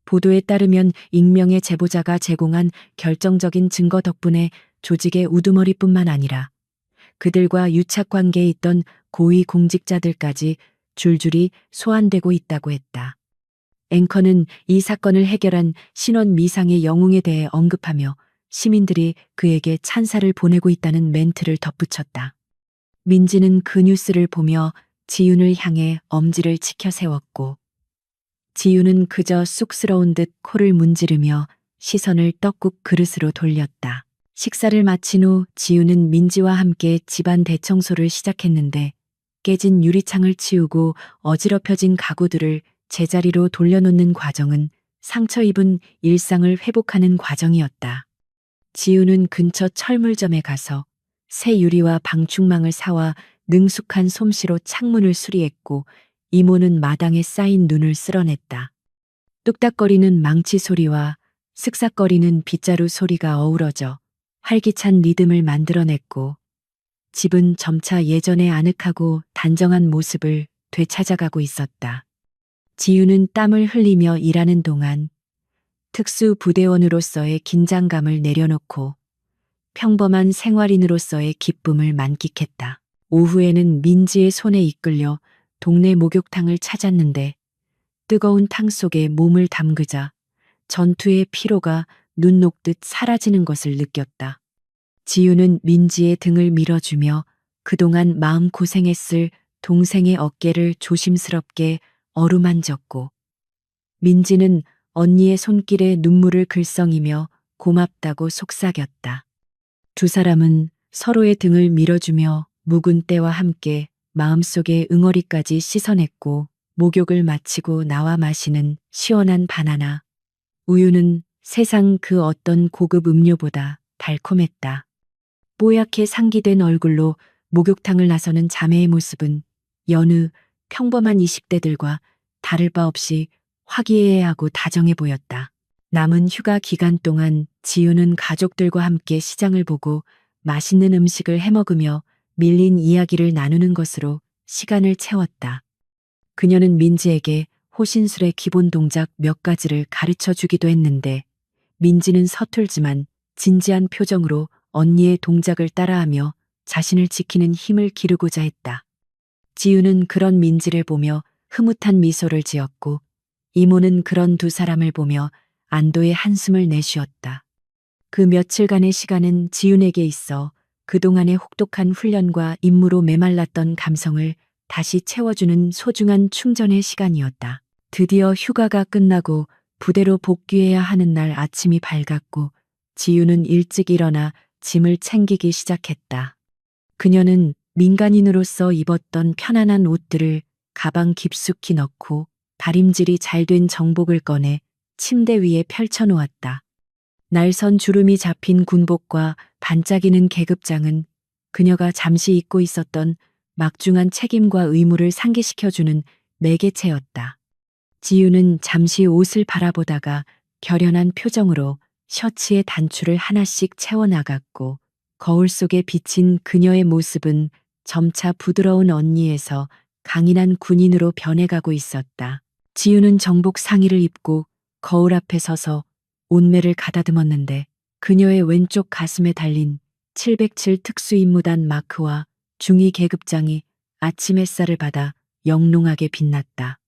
Speaker 1: 보도에 따르면 익명의 제보자가 제공한 결정적인 증거 덕분에 조직의 우두머리뿐만 아니라 그들과 유착 관계에 있던 고위 공직자들까지 줄줄이 소환되고 있다고 했다. 앵커는 이 사건을 해결한 신원 미상의 영웅에 대해 언급하며 시민들이 그에게 찬사를 보내고 있다는 멘트를 덧붙였다. 민지는 그 뉴스를 보며 지윤을 향해 엄지를 치켜 세웠고 지윤은 그저 쑥스러운 듯 코를 문지르며 시선을 떡국 그릇으로 돌렸다. 식사를 마친 후 지윤은 민지와 함께 집안 대청소를 시작했는데 깨진 유리창을 치우고 어지럽혀진 가구들을 제자리로 돌려놓는 과정은 상처 입은 일상을 회복하는 과정이었다. 지윤은 근처 철물점에 가서 새 유리와 방충망을 사와 능숙한 솜씨로 창문을 수리했고 이모는 마당에 쌓인 눈을 쓸어냈다. 뚝딱거리는 망치 소리와 슥삭거리는 빗자루 소리가 어우러져 활기찬 리듬을 만들어냈고 집은 점차 예전의 아늑하고 단정한 모습을 되찾아가고 있었다. 지윤은 땀을 흘리며 일하는 동안 특수부대원으로서의 긴장감을 내려놓고 평범한 생활인으로서의 기쁨을 만끽했다. 오후에는 민지의 손에 이끌려 동네 목욕탕을 찾았는데 뜨거운 탕 속에 몸을 담그자 전투의 피로가 눈 녹듯 사라지는 것을 느꼈다. 지윤은 민지의 등을 밀어주며 그동안 마음고생했을 동생의 어깨를 조심스럽게 어루만졌고 민지는 언니의 손길에 눈물을 글썽이며 고맙다고 속삭였다. 두 사람은 서로의 등을 밀어주며 묵은 때와 함께 마음속의 응어리까지 씻어냈고 목욕을 마치고 나와 마시는 시원한 바나나 우유는 세상 그 어떤 고급 음료보다 달콤했다. 뽀얗게 상기된 얼굴로 목욕탕을 나서는 자매의 모습은 여느 평범한 20대들과 다를 바 없이 화기애애하고 다정해 보였다. 남은 휴가 기간 동안 지우는 가족들과 함께 시장을 보고 맛있는 음식을 해먹으며 밀린 이야기를 나누는 것으로 시간을 채웠다. 그녀는 민지에게 호신술의 기본 동작 몇 가지를 가르쳐 주기도 했는데 민지는 서툴지만 진지한 표정으로 언니의 동작을 따라하며 자신을 지키는 힘을 기르고자 했다. 지우는 그런 민지를 보며 흐뭇한 미소를 지었고 이모는 그런 두 사람을 보며 안도의 한숨을 내쉬었다. 그 며칠간의 시간은 지윤에게 있어 그동안의 혹독한 훈련과 임무로 메말랐던 감성을 다시 채워주는 소중한 충전의 시간이었다. 드디어 휴가가 끝나고 부대로 복귀해야 하는 날 아침이 밝았고 지윤은 일찍 일어나 짐을 챙기기 시작했다. 그녀는 민간인으로서 입었던 편안한 옷들을 가방 깊숙이 넣고 다림질이 잘 된 정복을 꺼내 침대 위에 펼쳐놓았다. 날선 주름이 잡힌 군복과 반짝이는 계급장은 그녀가 잠시 잊고 있었던 막중한 책임과 의무를 상기시켜주는 매개체였다. 지유는 잠시 옷을 바라보다가 결연한 표정으로 셔츠의 단추를 하나씩 채워나갔고 거울 속에 비친 그녀의 모습은 점차 부드러운 언니에서 강인한 군인으로 변해가고 있었다. 지유는 정복 상의를 입고 거울 앞에 서서 옷매를 가다듬었는데 그녀의 왼쪽 가슴에 달린 707 특수임무단 마크와 중위 계급장이 아침 햇살을 받아 영롱하게 빛났다.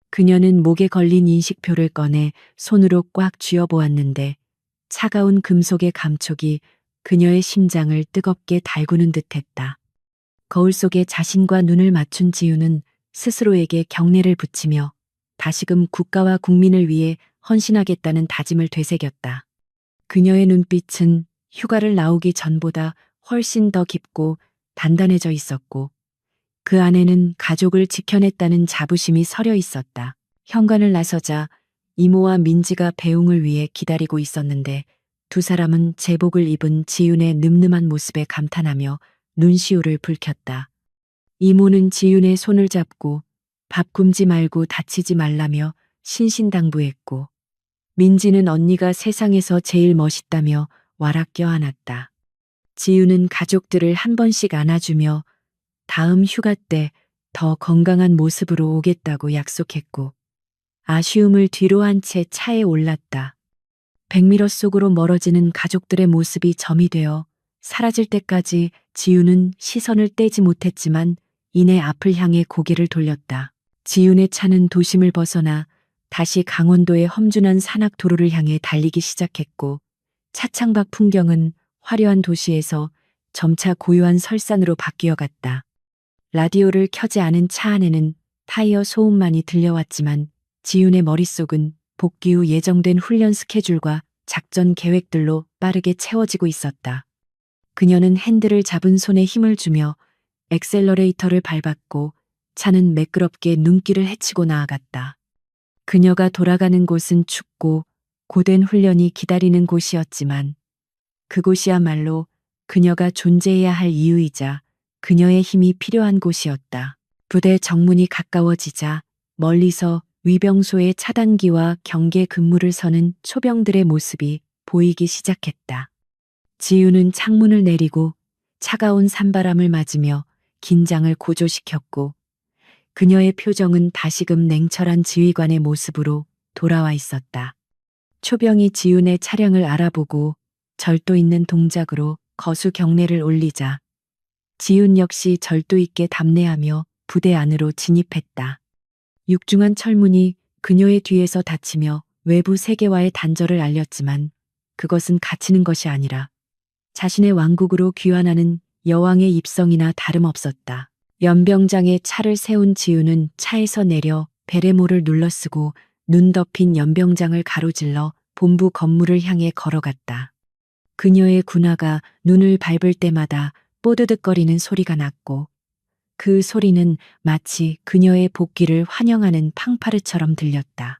Speaker 1: 그녀는 목에 걸린 인식표를 꺼내 손으로 꽉 쥐어보았는데 차가운 금속의 감촉이 그녀의 심장을 뜨겁게 달구는 듯했다. 거울 속에 자신과 눈을 맞춘 지우는 스스로에게 경례를 붙이며 다시금 국가와 국민을 위해 헌신하겠다는 다짐을 되새겼다. 그녀의 눈빛은 휴가를 나오기 전보다 훨씬 더 깊고 단단해져 있었고 그 안에는 가족을 지켜냈다는 자부심이 서려 있었다. 현관을 나서자 이모와 민지가 배웅을 위해 기다리고 있었는데 두 사람은 제복을 입은 지윤의 늠름한 모습에 감탄하며 눈시울을 붉혔다. 이모는 지윤의 손을 잡고 밥 굶지 말고 다치지 말라며 신신당부했고, 민지는 언니가 세상에서 제일 멋있다며 와락 껴안았다. 지윤은 가족들을 한 번씩 안아주며 다음 휴가 때 더 건강한 모습으로 오겠다고 약속했고, 아쉬움을 뒤로 한 채 차에 올랐다. 백미러 속으로 멀어지는 가족들의 모습이 점이 되어 사라질 때까지 지윤은 시선을 떼지 못했지만 이내 앞을 향해 고개를 돌렸다. 지윤의 차는 도심을 벗어나 다시 강원도의 험준한 산악 도로를 향해 달리기 시작했고, 차창 밖 풍경은 화려한 도시에서 점차 고요한 설산으로 바뀌어 갔다. 라디오를 켜지 않은 차 안에는 타이어 소음만이 들려왔지만 지윤의 머릿속은 복귀 후 예정된 훈련 스케줄과 작전 계획들로 빠르게 채워지고 있었다. 그녀는 핸들을 잡은 손에 힘을 주며 엑셀러레이터를 밟았고 차는 매끄럽게 눈길을 헤치고 나아갔다. 그녀가 돌아가는 곳은 춥고 고된 훈련이 기다리는 곳이었지만 그곳이야말로 그녀가 존재해야 할 이유이자 그녀의 힘이 필요한 곳이었다. 부대 정문이 가까워지자 멀리서 위병소의 차단기와 경계 근무를 서는 초병들의 모습이 보이기 시작했다. 지윤은 창문을 내리고 차가운 산바람을 맞으며 긴장을 고조시켰고, 그녀의 표정은 다시금 냉철한 지휘관의 모습으로 돌아와 있었다. 초병이 지윤의 차량을 알아보고 절도 있는 동작으로 거수 경례를 올리자 지윤 역시 절도 있게 답례하며 부대 안으로 진입했다. 육중한 철문이 그녀의 뒤에서 닫히며 외부 세계와의 단절을 알렸지만 그것은 갇히는 것이 아니라 자신의 왕국으로 귀환하는 여왕의 입성이나 다름없었다. 연병장에 차를 세운 지윤은 차에서 내려 베레모를 눌러쓰고 눈 덮인 연병장을 가로질러 본부 건물을 향해 걸어갔다. 그녀의 군화가 눈을 밟을 때마다 뽀드득거리는 소리가 났고, 그 소리는 마치 그녀의 복귀를 환영하는 팡파르처럼 들렸다.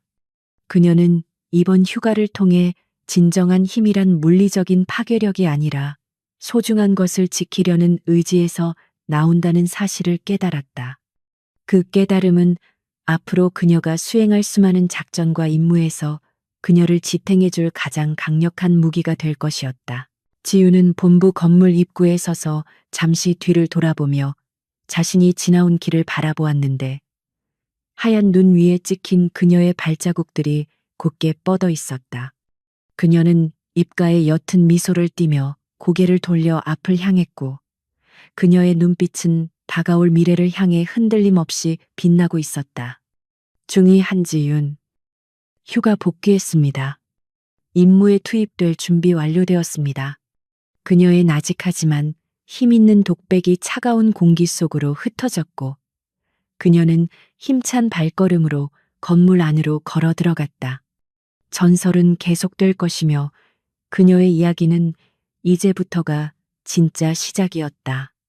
Speaker 1: 그녀는 이번 휴가를 통해 진정한 힘이란 물리적인 파괴력이 아니라 소중한 것을 지키려는 의지에서 나온다는 사실을 깨달았다. 그 깨달음은 앞으로 그녀가 수행할 수많은 작전과 임무에서 그녀를 지탱해줄 가장 강력한 무기가 될 것이었다. 지윤은 본부 건물 입구에 서서 잠시 뒤를 돌아보며 자신이 지나온 길을 바라보았는데, 하얀 눈 위에 찍힌 그녀의 발자국들이 곧게 뻗어 있었다. 그녀는 입가에 옅은 미소를 띠며 고개를 돌려 앞을 향했고, 그녀의 눈빛은 다가올 미래를 향해 흔들림 없이 빛나고 있었다. 중위 한지윤, 휴가 복귀했습니다. 임무에 투입될 준비 완료되었습니다. 그녀의 나직하지만 힘 있는 독백이 차가운 공기 속으로 흩어졌고, 그녀는 힘찬 발걸음으로 건물 안으로 걸어 들어갔다. 전설은 계속될 것이며 그녀의 이야기는 이제부터가 진짜 시작이었다.